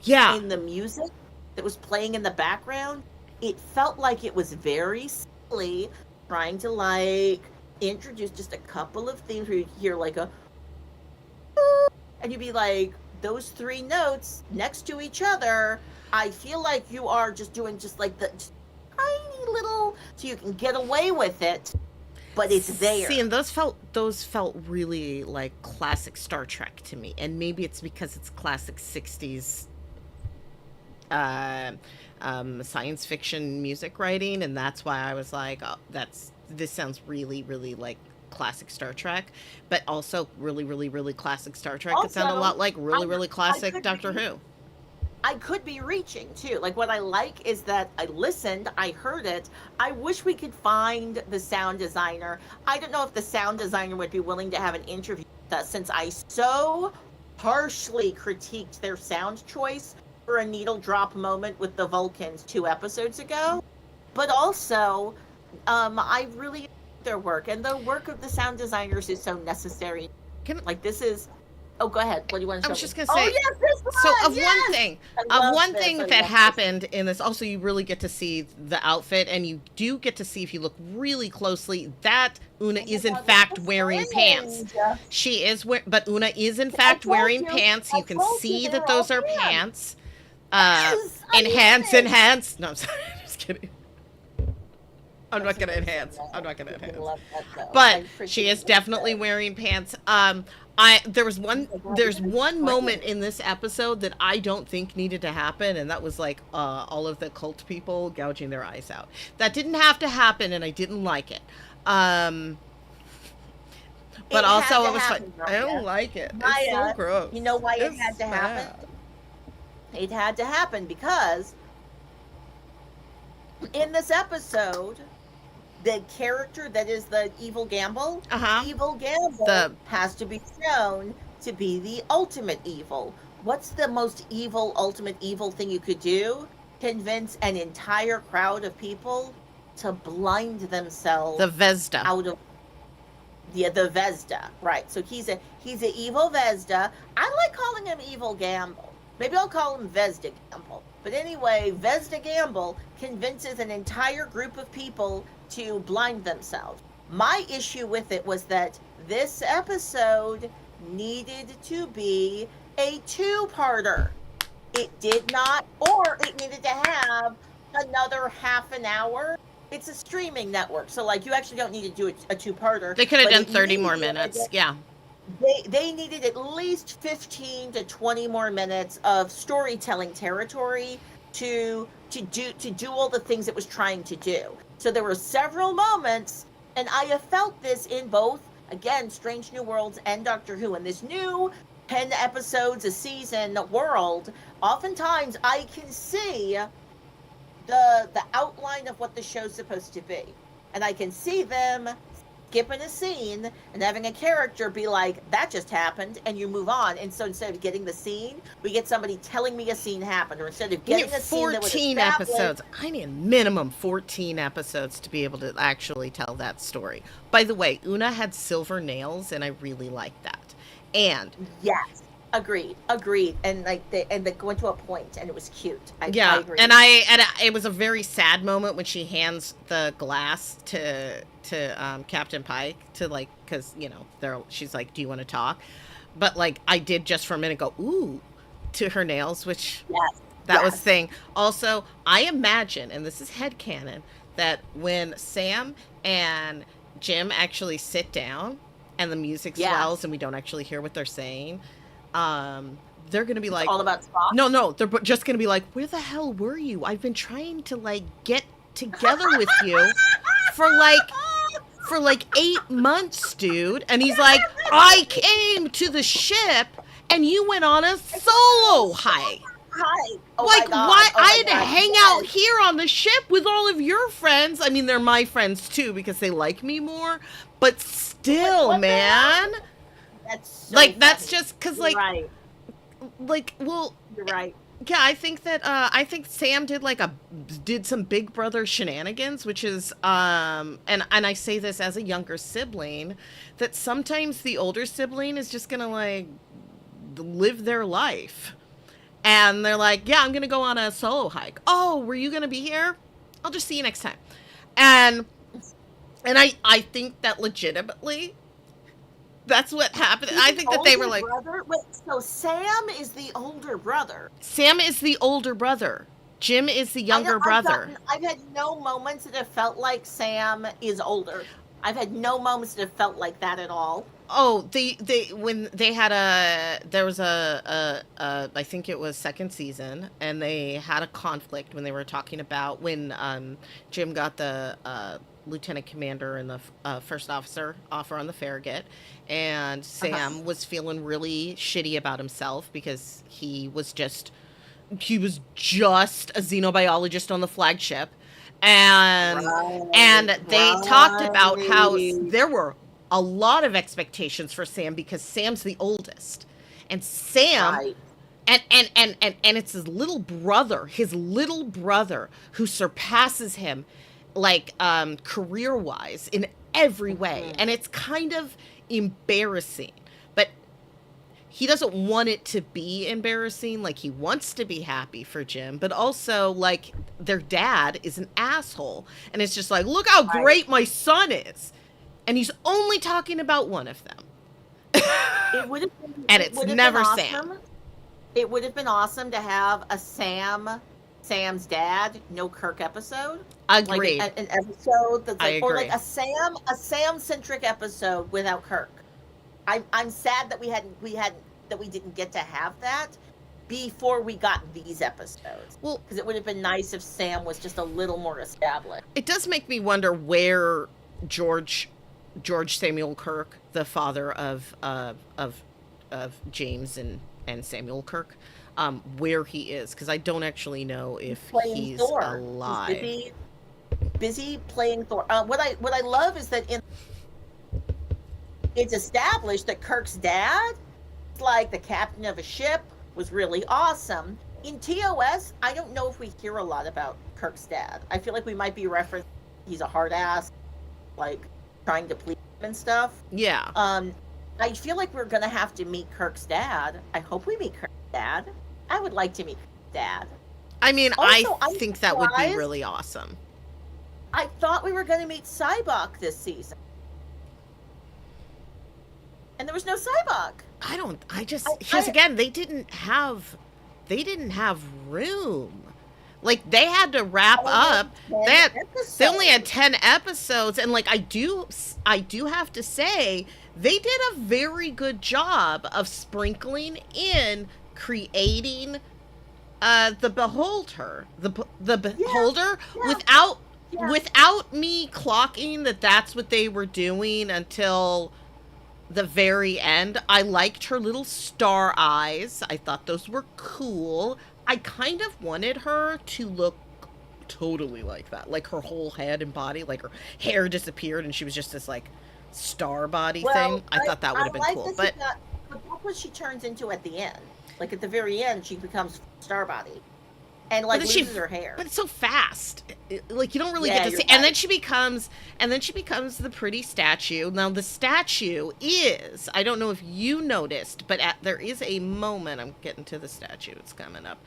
Yeah. In the music that was playing in the background, it felt like it was very silly, trying to like introduce just a couple of themes where you hear like a and you'd be like, those 3 notes next to each other, I feel like you are just doing just like the just tiny little so you can get away with it, but it's there. See, and those felt really like classic Star Trek to me, and maybe it's because it's classic '60s uh, science fiction music writing, and that's why I was like, oh, this sounds really, really like classic Star Trek, but also really, really, really classic Star Trek. It sounded a Also, lot like really, really I classic could Doctor be Who. I could be reaching too. Like what I like is that I listened, I heard it. I wish we could find the sound designer. I don't know if the sound designer would be willing to have an interview with us since I so harshly critiqued their sound choice for a needle drop moment with the Vulcans 2 episodes ago. But also, I really like their work and the work of the sound designers is so necessary. Can Like this is oh, go ahead. What do you want to I show was just me? gonna Oh say, yes, this so one. of one Yes. thing, I love this. I that love this. happened in this, also you really get to see the outfit, and you do get to see if you look really closely that Una Oh my is in God, fact that's wearing pants. strange. She is but Una is in I fact told wearing you. pants. I You can told you see they that were all those are pants. pants. Uh, Yes, I enhance, love it. enhance. No, I'm sorry, just kidding. I'm not That's gonna amazing. enhance. I'm not gonna I enhance. love that though. I But she freaking is love definitely that. wearing pants. There was Oh my God, there's this is one moment strange. in this episode that I don't think needed to happen, and that was like all of the cult people gouging their eyes out. That didn't have to happen, and I didn't like it. Um, but It had also to it was fun. happen, I don't Maya. like it. It's so Maya, gross. you know why it It's had to happen? bad. It had to happen because in this episode, the character that is the evil Gamble, Uh-huh. evil Gamble The has to be shown to be the ultimate evil. What's the most evil, ultimate evil thing you could do? Convince an entire crowd of people to blind themselves the Vesda. out of the Vesda, right? So he's a evil Vesda. I like calling him evil Gamble. Maybe I'll call him Vesda Gamble. But anyway, Vesda Gamble convinces an entire group of people to blind themselves. My issue with it was that this episode needed to be a 2-parter. It did not, or it needed to have another half an hour. It's a streaming network, so like you actually don't need to do a 2-parter. They could have but done it 30 more needed- minutes. Yeah. They needed at least 15 to 20 more minutes of storytelling territory to do all the things it was trying to do. So there were several moments, and I have felt this in both, again, Strange New Worlds and Doctor Who. In this new 10 episodes a season world, oftentimes I can see the outline of what the show's supposed to be. And I can see them skipping a scene and having a character be like, that just happened, and you move on. And so instead of getting the scene, we get somebody telling me a scene happened, or instead of getting a scene that was 14 episodes. I need minimum 14 episodes to be able to actually tell that story. By the way, Una had silver nails, and I really liked that. And yes. Agreed. And like they went to a point, and it was cute. I agree. And it was a very sad moment when she hands the glass to Captain Pike to, like, because she's like, "Do you want to talk?" But like, I did just for a minute go ooh to her nails, which was thing. Also, I imagine, and this is headcanon, that when Sam and Jim actually sit down and the music swells and we don't actually hear what they're saying. They're gonna be like, all about Spock? No, they're just gonna be like, where the hell were you? I've been trying to like get together with you for like 8 months, dude. And he's like, I came to the ship and you went on a solo hike. Oh like, why? I had to hang out here on the ship with all of your friends. I mean, they're my friends too because they like me more, but still, man. That's so like, funny. that's just because, like, right. Like, well, You're right. Yeah, I think that Sam did some Big Brother shenanigans, which is and I say this as a younger sibling, that sometimes the older sibling is just gonna like live their life, and they're like, yeah, I'm gonna go on a solo hike. Oh, were you gonna be here? I'll just see you next time. And I think that legitimately that's what happened. I think that they were like, brother? Wait, so Sam is the older brother. Sam is the older brother. Jim is the younger brother. I've had no moments that have felt like Sam is older. I've had no moments that have felt like that at all. Oh, when they had there was I think it was second season, and they had a conflict when they were talking about when Jim got the lieutenant commander and the first officer offer on the Farragut, and Sam was feeling really shitty about himself because he was just a xenobiologist on the flagship, and they talked about how there were a lot of expectations for Sam because Sam's the oldest, and Sam and it's his little brother who surpasses him, like, career-wise in every way. And it's kind of embarrassing, but he doesn't want it to be embarrassing. Like, he wants to be happy for Jim, but also, like, their dad is an asshole, and it's just like, look how great my son is, and he's only talking about one of them. And it's never Sam. It would have been awesome to have a Sam's dad, no Kirk episode. Agreed. Like an episode that's like, or like a Sam-centric episode without Kirk. I'm sad that we didn't get to have that before we got these episodes. Well, because it would have been nice if Sam was just a little more established. It does make me wonder where George Samuel Kirk, the father of James and Samuel Kirk, where he is, because I don't actually know if he's Thor. Alive. He's busy playing Thor. What I love is that it's established that Kirk's dad, like the captain of a ship, was really awesome. In TOS, I don't know if we hear a lot about Kirk's dad. I feel like we might be referencing he's a hard ass, like trying to please him and stuff. Yeah. I feel like we're gonna have to meet Kirk's dad. I hope we meet Kirk's dad. I would like to meet Kirk's dad. I mean, also, I think that would be really awesome. I thought we were gonna meet Sybok this season, and there was no Sybok. Again, they didn't have room. Like, they had to wrap up. They only had 10 episodes, and like I do have to say, they did a very good job of sprinkling in creating the Beholder, the Beholder, without me clocking that that's what they were doing until the very end. I liked her little star eyes. I thought those were cool. I kind of wanted her to look totally like that. Like, her whole head and body, like her hair disappeared and she was just this like star body Well, thing. I thought that would have been like cool. that But but look what she turns into at the end. Like at the very end, she becomes Starbody and like then she, loses her hair. but it's so fast. Like you don't really Yeah, get to you're see. right. And then she becomes the pretty statue. Now the statue is, I don't know if you noticed, but there is a moment. I'm getting to the statue. It's coming up.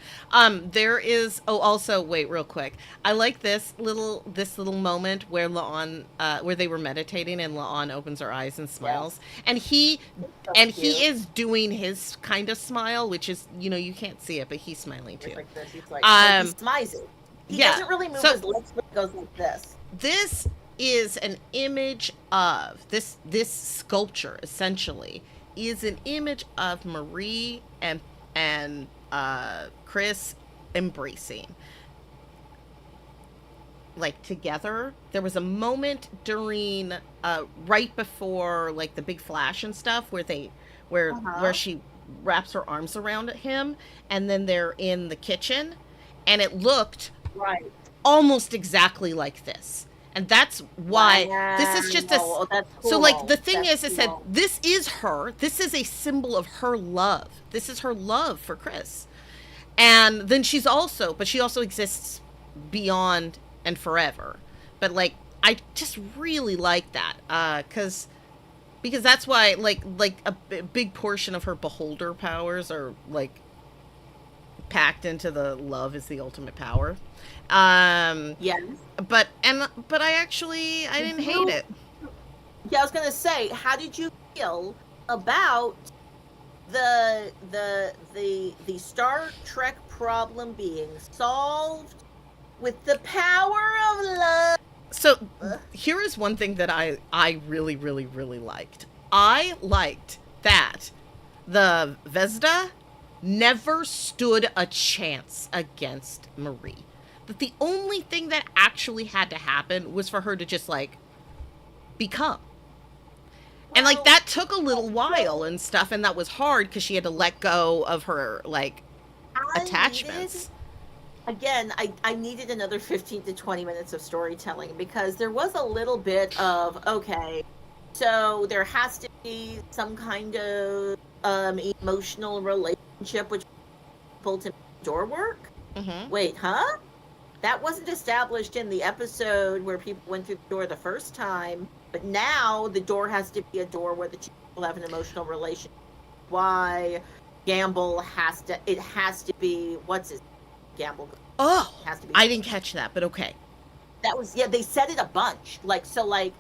There is. Oh, also wait, real quick. I like this little moment where where they were meditating, and La'an opens her eyes and smiles, and So he cute. is doing his kind of smile, which is, you can't see it, but he's smiling too. It's like this. He's like he smiles. He Yeah. doesn't really move So his lips, but he goes like this. this is an image of this sculpture. Essentially, is an image of Marie and Chris embracing, like, together. There was a moment during right before, like, the big flash and stuff where where Uh-huh. she wraps her arms around him, and then they're in the kitchen, and it looked Right. almost exactly like this. And that's why this is just a. Wow. Oh, that's So, like, the cool. thing That's is, I said, cool. this is her. This is a symbol of her love. This is her love for Chris. And then but she also exists beyond and forever. But, like, I just really like that. Because that's why, like big portion of her beholder powers are, like, packed into the love is the ultimate power. Um, Yes. but I Did didn't hate you? it. Yeah, I was gonna say, how did you feel about the Star Trek problem being solved with the power of love? So here is one thing that I really really really liked. I liked that the Vesda never stood a chance against Marie. That the only thing that actually had to happen was for her to just, like, become. And, like, Well, that took a little while so and stuff, and that was hard because she had to let go of her, like, I needed attachments. again, I needed another 15 to 20 minutes of storytelling because there was a little bit of, okay, so there has to be some kind of emotional relationship which people to make door work. Mm-hmm. Wait, huh? That wasn't established in the episode where people went through the door the first time, but now the door has to be a door where the two people have an emotional relationship. Why Gamble it has to be, what's his Gamble? Oh, Has to be. I didn't catch that, but okay. That was, yeah, they said it a bunch. Like, the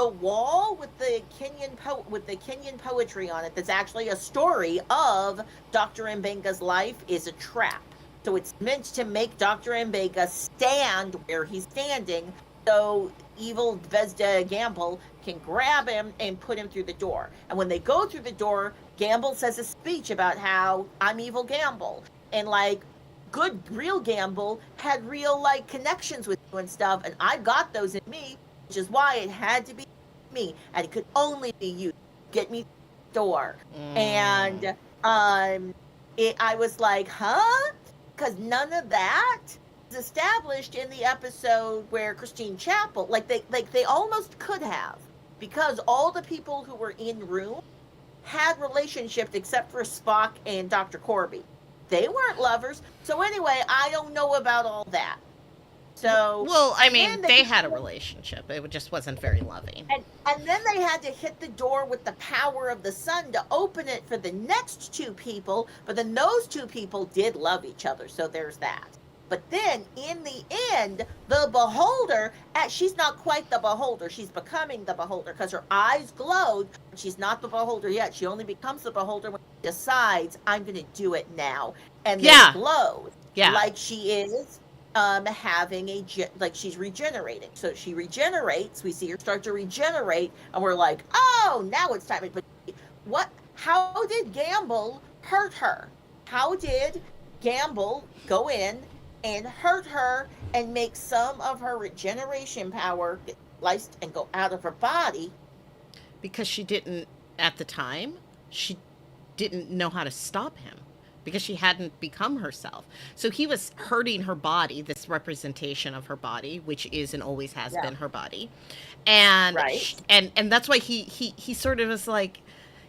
wall with the Kenyan poetry on it that's actually a story of Dr. Mbenga's life is a trap. So it's meant to make Dr. Mbenga stand where he's standing so evil Vesda Gamble can grab him and put him through the door. And when they go through the door, Gamble says a speech about how I'm evil Gamble. And, like, good real Gamble had real, like, connections with you and stuff, and I got those in me, which is why it had to be me, and it could only be you get me the door. Mm. And I was like, huh? Because none of that is established in the episode where Christine Chapel, like they almost could have, because all the people who were in room had relationships except for Spock and Dr. Corby. They weren't lovers. So anyway, I don't know about all that. So Well, I and mean, then they had a relationship. It just wasn't very loving. and then they had to hit the door with the power of the sun to open it for the next two people, but then those two people did love each other, so there's that. But then in the end, the beholder, she's not quite the beholder, she's becoming the beholder because her eyes glowed, but she's not the beholder yet. She only becomes the beholder when she decides, I'm going to do it now, and then Yeah. glows Yeah. like she is having like she's regenerating. So she regenerates, we see her start to regenerate, and we're like, oh, now it's time. But how did Gamble hurt her? How did Gamble go in and hurt her and make some of her regeneration power get sliced and go out of her body? Because she didn't, at the time, she didn't know how to stop him. because she hadn't become herself. So he was hurting her body, this representation of her body, which is and always has Yeah. been her body. And Right. and that's why he sort of is like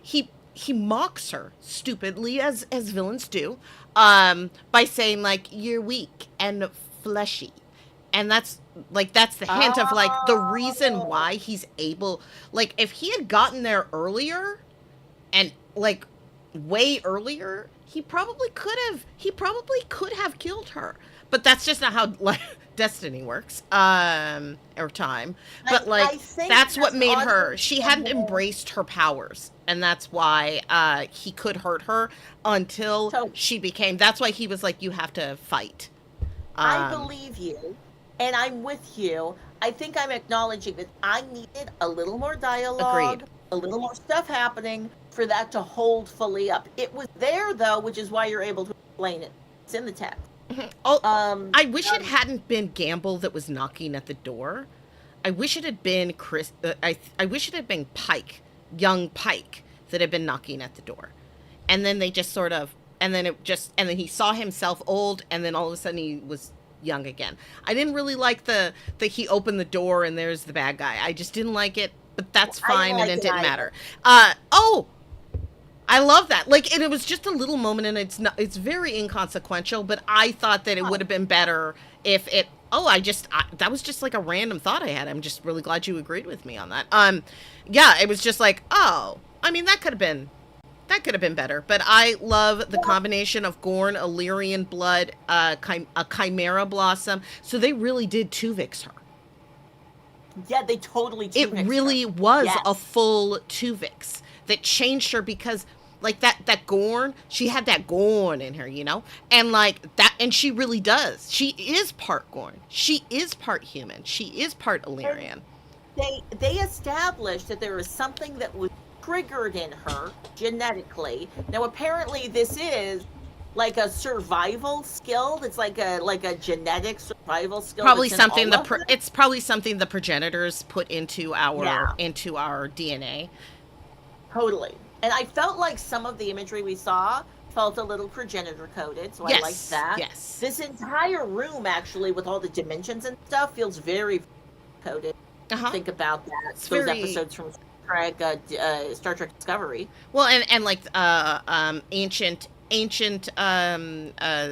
he mocks her stupidly, as villains do, by saying like, you're weak and fleshy. And that's the hint of like the reason Oh. why he's able, like if he had gotten there earlier and like way earlier, he probably could have killed her. But that's just not how like destiny works, or time. But like I think that's what as an made her, audience she hadn't member, embraced her powers, and that's why he could hurt her until so she became, that's why he was like, you have to fight. I um believe you, and I'm with you. I think I'm acknowledging that I needed a little more Agreed. dialogue, a little more stuff happening for that to hold fully up. It was there though, which is why you're able to explain it. It's in the text. Mhm. Oh, Um, I wish it hadn't been Gamble that was knocking at the door. I wish it had been Chris. I wish it had been Pike, young Pike, that had been knocking at the door, and then they just sort of, and then he saw himself old, and then all of a sudden he was young again. I didn't really like the that he opened the door and there's the bad guy. I just didn't like it, but that's I didn't fine, and like it it didn't either. matter. Oh, I love that. Like, and it was just a little moment, and it's very inconsequential, but I thought that it would have been better if it. Oh, that was just like a random thought I had. I'm just really glad you agreed with me on that. Yeah, it was just like, oh, I mean, that could have been better. But I love the combination of Gorn, Illyrian blood, a Chimera blossom. So they really did Tuvix her. Yeah, they totally It Tuvixed really her. was Yes. a full Tuvix that changed her, because like that Gorn, she had that Gorn in her, and like that, and she really does. She is part Gorn. She is part human. She is part Illyrian. They established that there was something that was triggered in her genetically. Now apparently this is like a survival skill. It's like a genetic survival skill. Probably that's in something all of them. it's probably something the progenitors put into Yeah, our DNA. totally. And I felt like some of the imagery we saw felt a little progenitor coded, so I liked Yes, that. yes. This entire room, actually, with all the dimensions and stuff, feels very coded. Uh-huh. Think about that. It's Those very episodes from Star Trek Discovery. well, and like ancient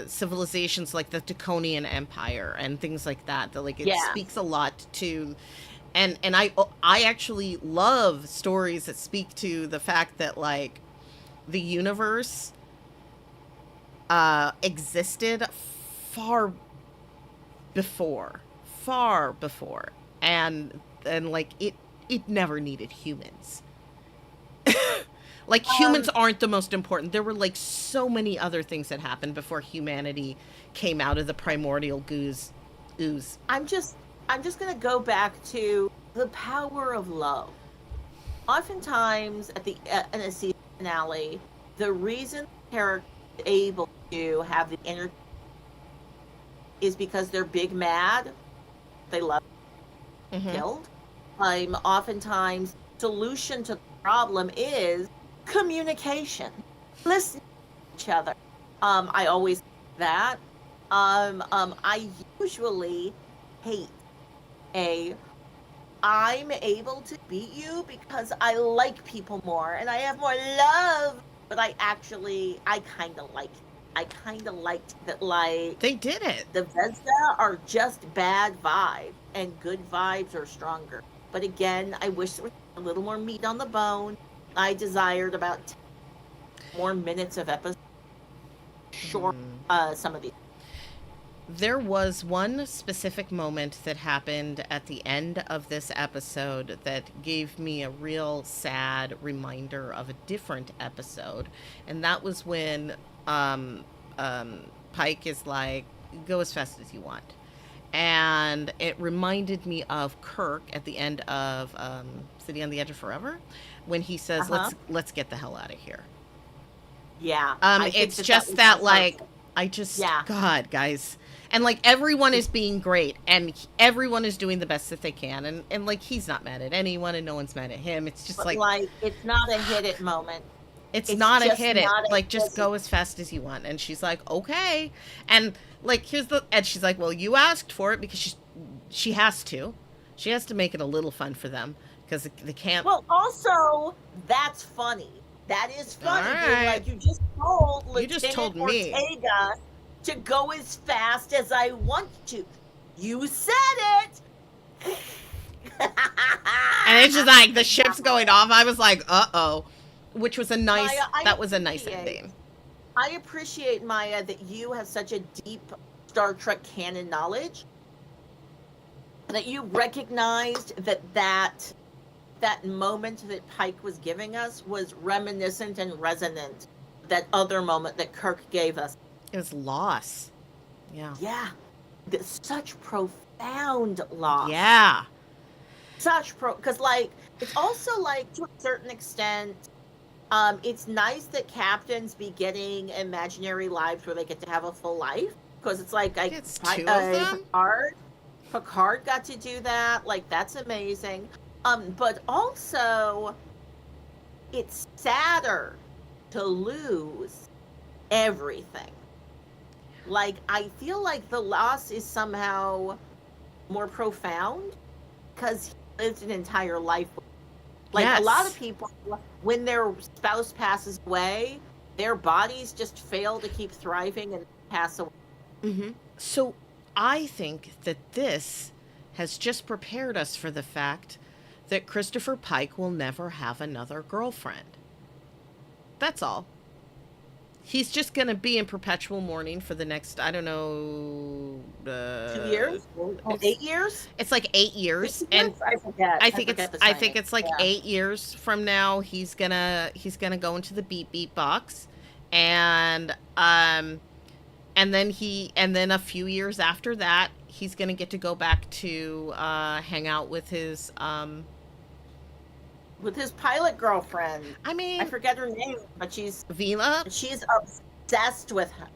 civilizations like the Draconian Empire and things like that. That like it Yeah. speaks a lot to, and I actually love stories that speak to the fact that like the universe existed far far before, and like it never needed humans. Like humans aren't the most important. There were like so many other things that happened before humanity came out of the primordial ooze. I'm just gonna go back to the power of love. Oftentimes, at the in a season finale, the reason the character is able to have the inner is because they're big mad, they love Mm-hmm. killed. Oftentimes, solution to the problem is communication. Listen to each other. I always that. I usually hate I'm able to beat you because I like people more and I have more love. But I kind of liked that, like, They did it. the Vezda are just bad vibes and good vibes are stronger. But again, I wish there was a little more meat on the bone. I desired about 10 more minutes of episode. Short, some of these. There was one specific moment that happened at the end of this episode that gave me a real sad reminder of a different episode, and that was when Pike is like, "Go as fast as you want," and it reminded me of Kirk at the end of City on the Edge of Forever, when he says, Uh-huh. "Let's get the hell out of here." Yeah. I think It's that just was that, so like, perfect. I just, Yeah. God, guys. And, like, everyone is being great, and everyone is doing the best that they can, and like, he's not mad at anyone, and no one's mad at him. It's just But like, like, it's not a hit it moment. It's It's not a just hit it. not a Like, just physical. go as fast as you want. And she's like, okay. And like, and she's like, well, you asked for it because she has to. She has to make it a little fun for them because they can't. Well, also, that's funny. That is All funny, being right. like, you just told You just Lieutenant told me. Ortega to go as fast as I want to. You said it! And it's just like the ship's going off. I was like, uh-oh. Which was a nice, Maya, that was a nice ending. I appreciate, Maya, that you have such a deep Star Trek canon knowledge, that you recognized that moment that Pike was giving us was reminiscent and resonant that other moment that Kirk gave us. It was loss. Yeah. Yeah. Such profound loss. Yeah. Because, like, it's also, like, to a certain extent, it's nice that captains be getting imaginary lives where they get to have a full life. Because it's like, it's two of them? Picard got to do that. Like, that's amazing. But also, it's sadder to lose everything. Like, I feel like the loss is somehow more profound because he lived an entire life. Like, yes. A lot of people, when their spouse passes away, their bodies just fail to keep thriving and pass away. Mm-hmm. So I think that this has just prepared us for the fact that Christopher Pike will never have another girlfriend. That's all. He's just going to be in perpetual mourning for the next, I don't know... 2 years? 8 years? It's like 8 years. And I forget. I think it's like 8 years from now he's gonna go into the beep beep box. And then a few years after that, he's gonna get to go back to hang out with his pilot girlfriend. I mean, I forget her name, but she's Vila. She's obsessed with him.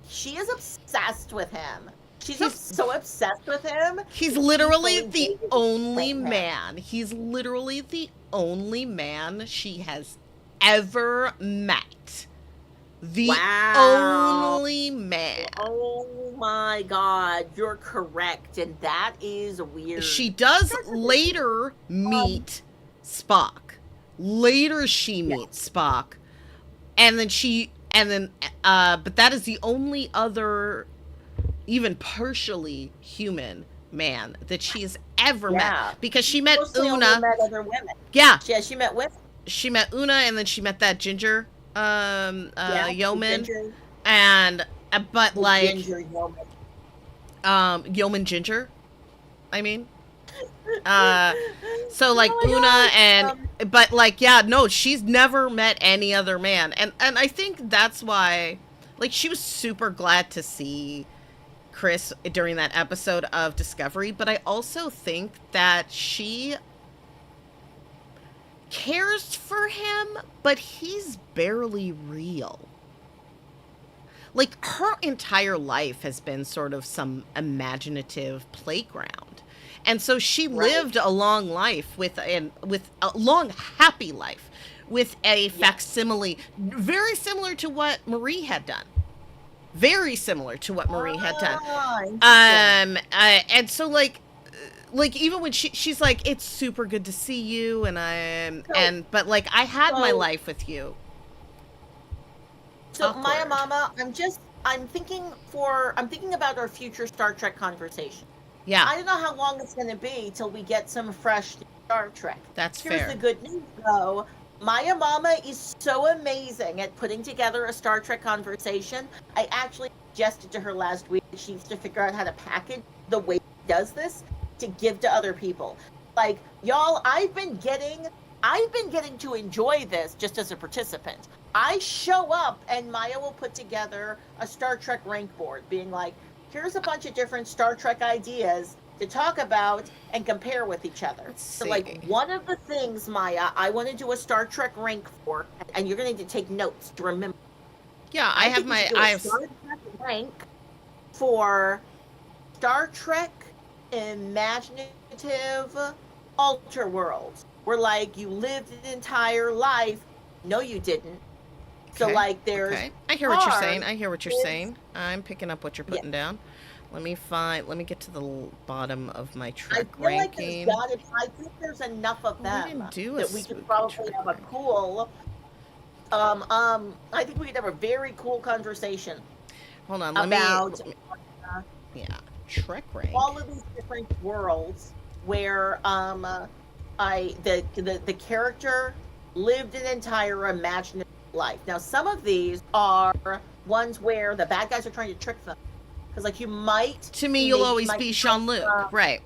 She is obsessed with him. She's so obsessed with him. He's literally the only man. He's literally the only man she has ever met. The only man. Oh my God, you're correct, and that is weird. She does later meet Spock. Later she meets Spock. But that is the only other even partially human man that she has ever met, because she met Una. Met other women. Yeah, she met women. She met Una, and then she met that ginger yeoman, ginger. And but the like ginger yeoman ginger. I mean, so like Una and but like no, she's never met any other man, and I think that's why, like, she was super glad to see Chris during that episode of Discovery, but I also think that she cares for him, but he's barely real. Like, her entire life has been sort of some imaginative playground. And so she lived a long life with a long, happy life with a facsimile, very similar to what Marie had done. Very similar to what Marie had done. And so like even when she's like, it's super good to see you, but like, I had my life with you. So Maiamama, I'm thinking about our future Star Trek conversation. Yeah. I don't know how long it's going to be till we get some fresh Star Trek. That's Here's fair. the good news, though. Maiamama is so amazing at putting together a Star Trek conversation. I actually suggested to her last week that she needs to figure out how to package the way she does this to give to other people. Like, y'all, I've been getting to enjoy this just as a participant. I show up and Maya will put together a Star Trek rank board, being like, here's a bunch of different Star Trek ideas to talk about and compare with each other. So, like, one of the things, Maya, I want to do a Star Trek rank for, and you're going to need to take notes to remember. Yeah, I have Star Trek rank for Star Trek imaginative alter worlds, where, like, you lived an entire life. No, you didn't. So like there's okay. I hear what you're saying. I hear what you're saying. I'm picking up what you're putting down. Let me get to the bottom of my Trek ranking. I think there's enough of them we didn't do that we could probably have a cool I think we could have a very cool conversation. Hold on, yeah, Trek rank. All of these different worlds where the character lived an entire imaginative life. Now, some of these are ones where the bad guys are trying to trick them. Because, like, you might... To me, you'll always be Jean-Luc, right.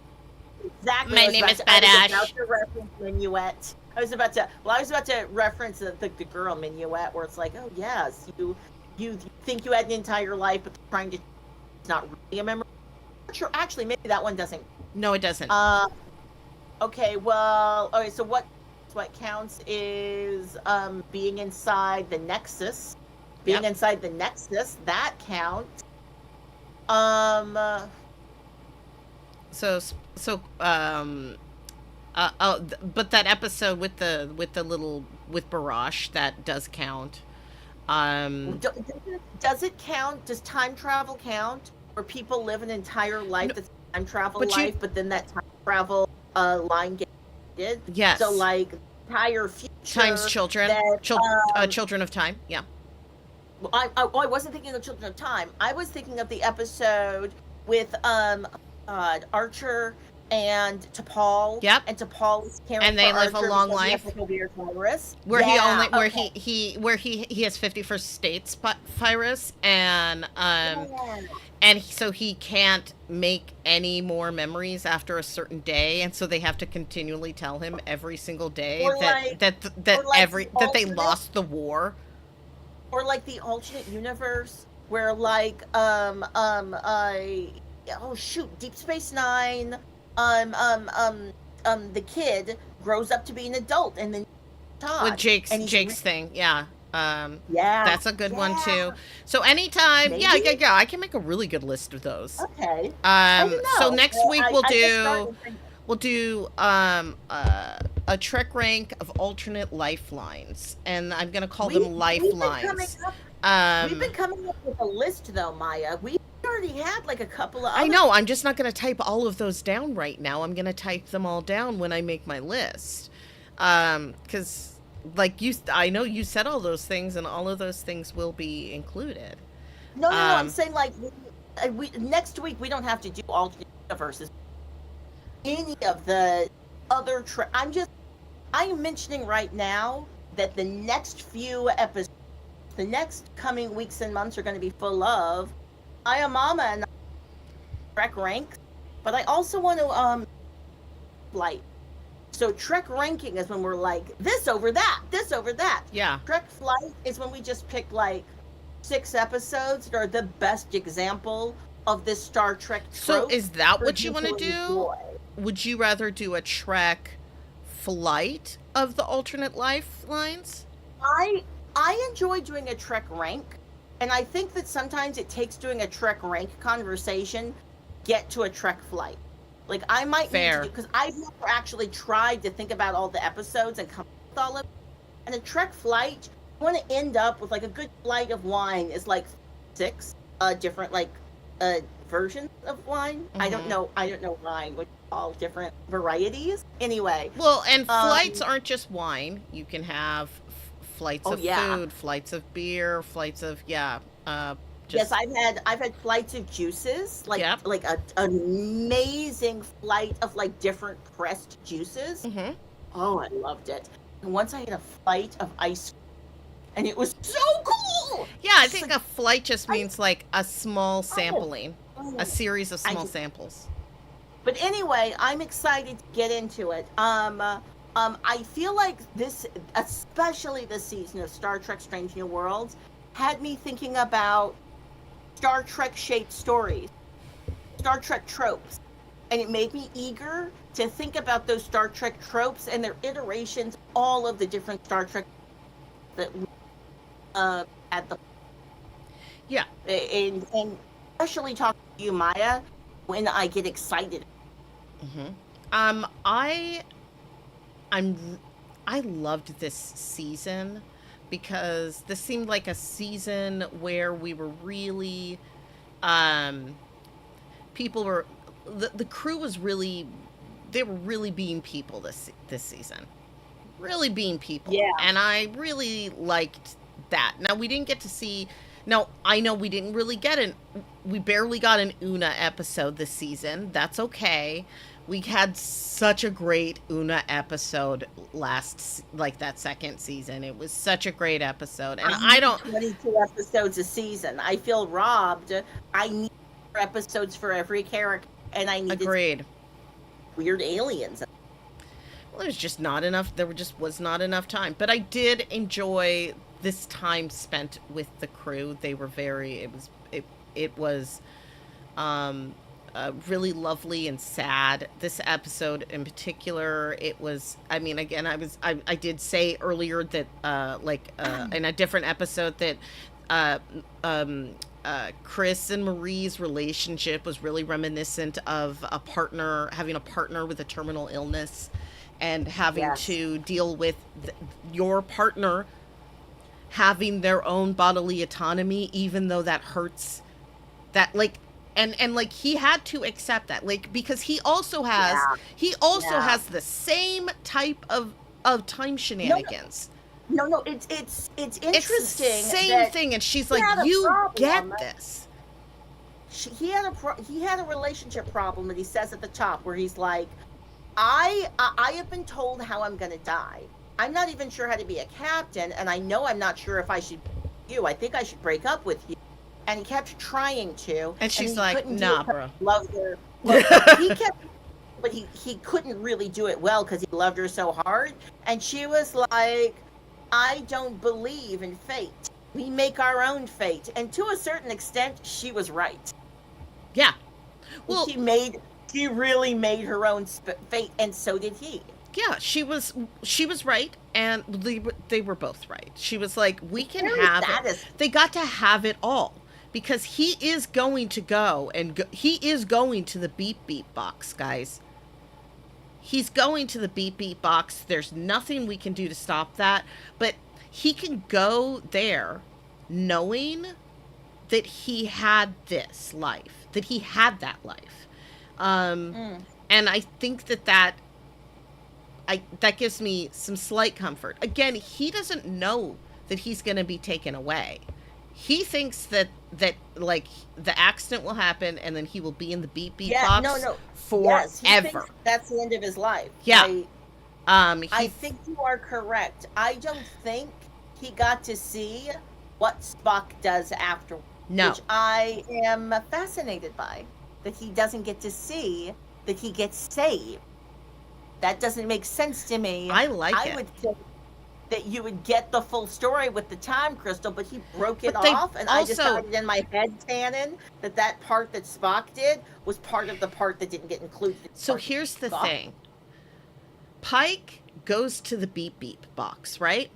Exactly. My name is Badash. I was about to reference Minuet. I was about to reference the girl Minuet, where it's like, oh, yes, you think you had an entire life, but trying to... It's not really a memory. Sure, actually, maybe that one doesn't. No, it doesn't. Okay, well... Okay, so what counts is being inside the Nexus. Being inside the Nexus, that counts. But that episode with Barash, that does count. Does it count? Does time travel count? Where people live an entire life that's time travel life, but then that time travel line gets did? Yes. So like entire future times children, children of time. Yeah. I wasn't thinking of Children of Time. I was thinking of the episode with Archer and T'Pol. Yep. And T'Pol's caring and they for live Archer a long life. Like a weird virus. Where he has 51st states virus, and so he can't make any more memories after a certain day, and so they have to continually tell him every single day that they lost the war. Or like the alternate universe where like Deep Space Nine, the kid grows up to be an adult and then Todd. With Jake's thing, yeah. That's a good one too. So anytime, maybe? yeah, I can make a really good list of those. Okay. So next week we'll do a Trek rank of alternate lifelines, and I'm gonna call them lifelines. We've been coming up with a list though, Maya. We already had like a couple of. I know. I'm just not gonna type all of those down right now. I'm gonna type them all down when I make my list, because like I know you said all those things, and all of those things will be included. No, I'm saying like next week we don't have to do alternate universes. Any of the other I'm mentioning right now that the next few episodes, the next coming weeks and months are going to be full of Maiamama and Trek ranks, but I also want to flight. So Trek ranking is when we're like this over that. Yeah. Trek flight is when we just pick like 6 episodes that are the best example of this Star Trek trope. So is that what you want to do? Would you rather do a Trek flight of the alternate lifelines? I enjoy doing a Trek rank, and I think that sometimes it takes doing a Trek rank conversation get to a Trek flight. Like I might need to, because I've never actually tried to think about all the episodes and come up with all of it. And a Trek flight, you want to end up with like a good flight of wine is like 6 different like versions of wine. Mm-hmm. I don't know wine, which all different varieties. Anyway. Well, and flights aren't just wine. You can have flights of food, flights of beer, flights of yes, I've had flights of juices, like an amazing flight of like different pressed juices. Mm-hmm. Oh, I loved it. And once I had a flight of ice cream, and it was so cool. Yeah, I think a flight just means like a small sampling, a series of small samples. But anyway, I'm excited to get into it. I feel like this, especially this season of Star Trek Strange New Worlds, had me thinking about Star Trek-shaped stories, Star Trek tropes. And it made me eager to think about those Star Trek tropes and their iterations, all of the different Star Trek that we had the... Yeah. And especially talking to you, Maya, when I get excited. Mm-hmm. I loved this season because this seemed like a season where we were really, um, people were, the crew was really, they were really being people this season, really being people, Yeah. and I really liked that. Now we didn't get to see. Now I know we didn't really get we barely got an Una episode this season. That's okay. We had such a great Una episode that second season. It was such a great episode, and I don't 22 episodes a season. I feel robbed. I need episodes for every character, and I needed agreed. Weird aliens. Well, there's just not enough. There was not enough time, but I did enjoy this time spent with the crew. They were very. It was really lovely and sad. This episode in particular, it was. I mean, again, I did say earlier that in a different episode that Chris and Marie's relationship was really reminiscent of having a partner with a terminal illness, and having to deal with your partner having their own bodily autonomy, even though that hurts. That and he had to accept that, because he also has has the same type of time shenanigans. No, it's interesting. It's the same thing, and she's like, "You get this." He had a relationship problem, and he says at the top where he's like, I have been told how I'm going to die. I'm not even sure how to be a captain, and I know I'm not sure if I should you. I think I should break up with you." And he kept trying to. And she's like, "Nah, bro." He kept, but he couldn't really do it well because he loved her so hard. And she was like, "I don't believe in fate. We make our own fate." And to a certain extent, she was right. Yeah. Well, she really made her own fate, and so did he. Yeah, she was right, and they were both right. She was like, "We can have it." They got to have it all, because he is going to go, he is going to the beep beep box, guys. He's going to the beep beep box. There's nothing we can do to stop that, but he can go there knowing that he had this life, that he had that life. And I think that gives me some slight comfort. Again, he doesn't know that he's going to be taken away. He thinks that the accident will happen, and then he will be in the beep beep box forever. Yes, he thinks that's the end of his life. Yeah. I think you are correct. I don't think he got to see what Spock does after. No. Which I am fascinated by. That he doesn't get to see that he gets saved. That doesn't make sense to me. I would think that you would get the full story with the time crystal, but he broke it off, and I decided in my head canon that part that Spock did was part of the part that didn't get included. So here's the thing. Pike goes to the beep beep box, right?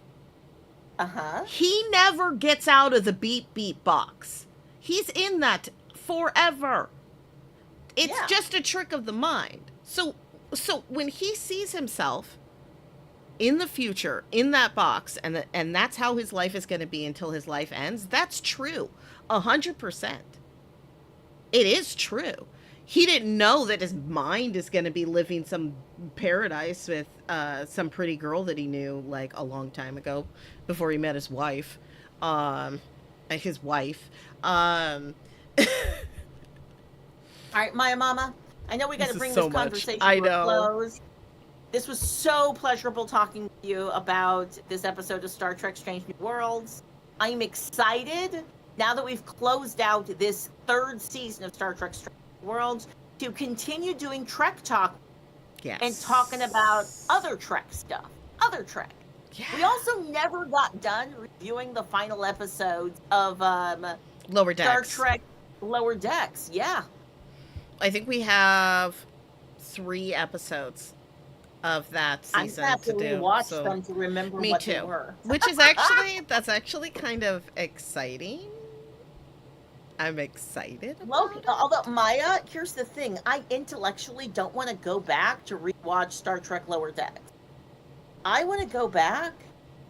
Uh-huh. He never gets out of the beep beep box. He's in that forever. It's just a trick of the mind. So when he sees himself in the future in that box, and that's how his life is going to be until his life ends, that's true. 100%. It is true. He didn't know that his mind is going to be living some paradise with some pretty girl that he knew a long time ago before he met his wife. All right, Maiamama, I know we got to bring this conversation to a close. This was so pleasurable talking to you about this episode of Star Trek Strange New Worlds. I'm excited, now that we've closed out this third season of Star Trek Strange New Worlds, to continue doing Trek Talk and talking about other Trek stuff. Other Trek. Yeah. We also never got done reviewing the final episodes of Lower Decks. Star Trek Lower Decks, yeah. I think we have 3 episodes of that season I'm to do. Watch them to remember what they were. Which is that's actually kind of exciting. I'm excited. Although Maya, here's the thing: I intellectually don't want to go back to rewatch Star Trek Lower Decks. I want to go back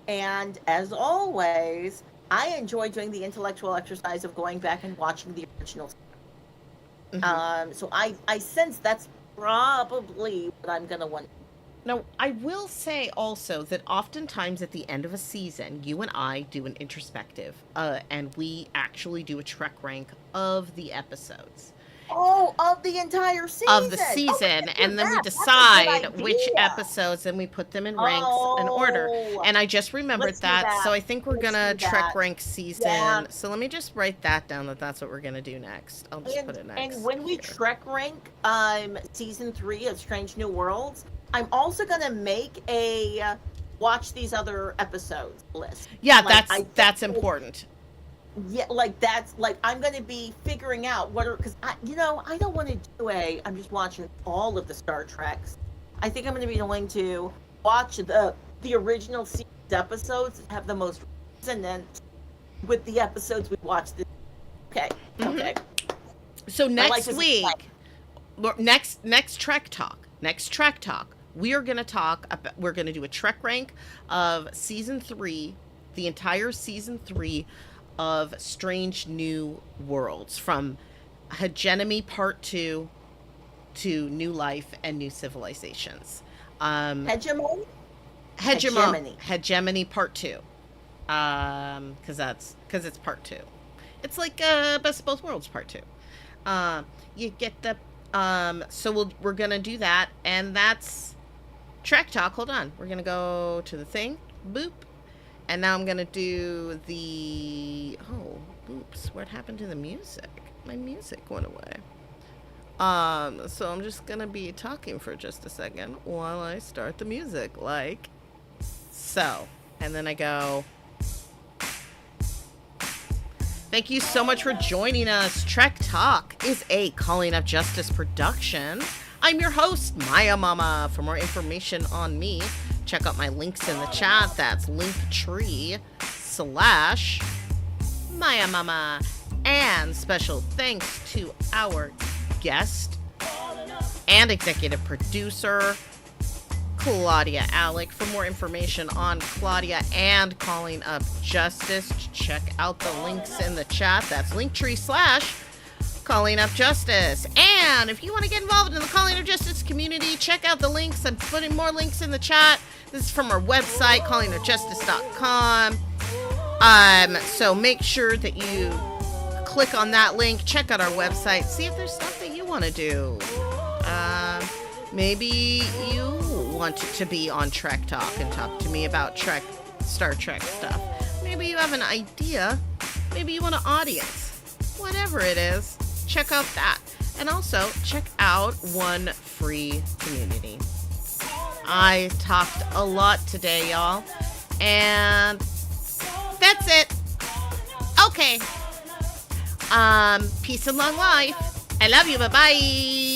And as always, I enjoy doing the intellectual exercise of going back and watching the original. So I sense that's probably what I'm gonna want. Now, I will say also that oftentimes at the end of a season, you and I do an introspective, and we actually do a Trek rank of the episodes. Oh, of the entire season. Of the season, and then we decide which episodes, and we put them in ranks in order. And I just remembered that, so I think we're gonna Trek rank season. Yeah. So let me just write that down, that's what we're gonna do next. I'll just put it next. And when we Trek rank season 3 of Strange New Worlds, I'm also gonna make a watch these other episodes list. Yeah, like, that's important. Yeah, like that's like I'm gonna be figuring out what are, because I don't want to do I'm just watching all of the Star Treks. I think I'm gonna be going to watch the original series episodes that have the most resonance with the episodes we watched. Okay. So next week, next Trek Talk, we are gonna talk about, we're gonna do a Trek rank of season 3, the entire season 3 of Strange New Worlds, from Hegemony Part 2 to New Life and New Civilizations. Hegemony Part 2. Because it's Part 2. It's like Best of Both Worlds Part 2. You get the so we're gonna do that, and that's Trek Talk. Hold on, we're gonna go to the thing. Boop. And now I'm going to do the... Oh, oops. What happened to the music? My music went away. So I'm just going to be talking for just a second while I start the music, like so. And then I go... Thank you so much for joining us. Trek Talk is a Calling Up Justice production. I'm your host, Maiamama. For more information on me, check out my links in the chat. That's linktree/Maiamama. And special thanks to our guest and executive producer, Claudia Alick. For more information on Claudia and Calling Up Justice, check out the links in the chat. That's linktree/Calling Up Justice. And if you want to get involved in the Calling Up Justice community, check out the links. I'm putting more links in the chat. This is from our website, callingupjustice.com. So make sure that you click on that link, check out our website, see if there's stuff that you want to do. Maybe you want to be on Trek Talk and talk to me about Star Trek stuff. Maybe you have an idea. Maybe you want an audience. Whatever it is, check out that. And also, check out One Free Community. I talked a lot today, y'all. And that's it. Okay. Peace and long life. I love you. Bye-bye.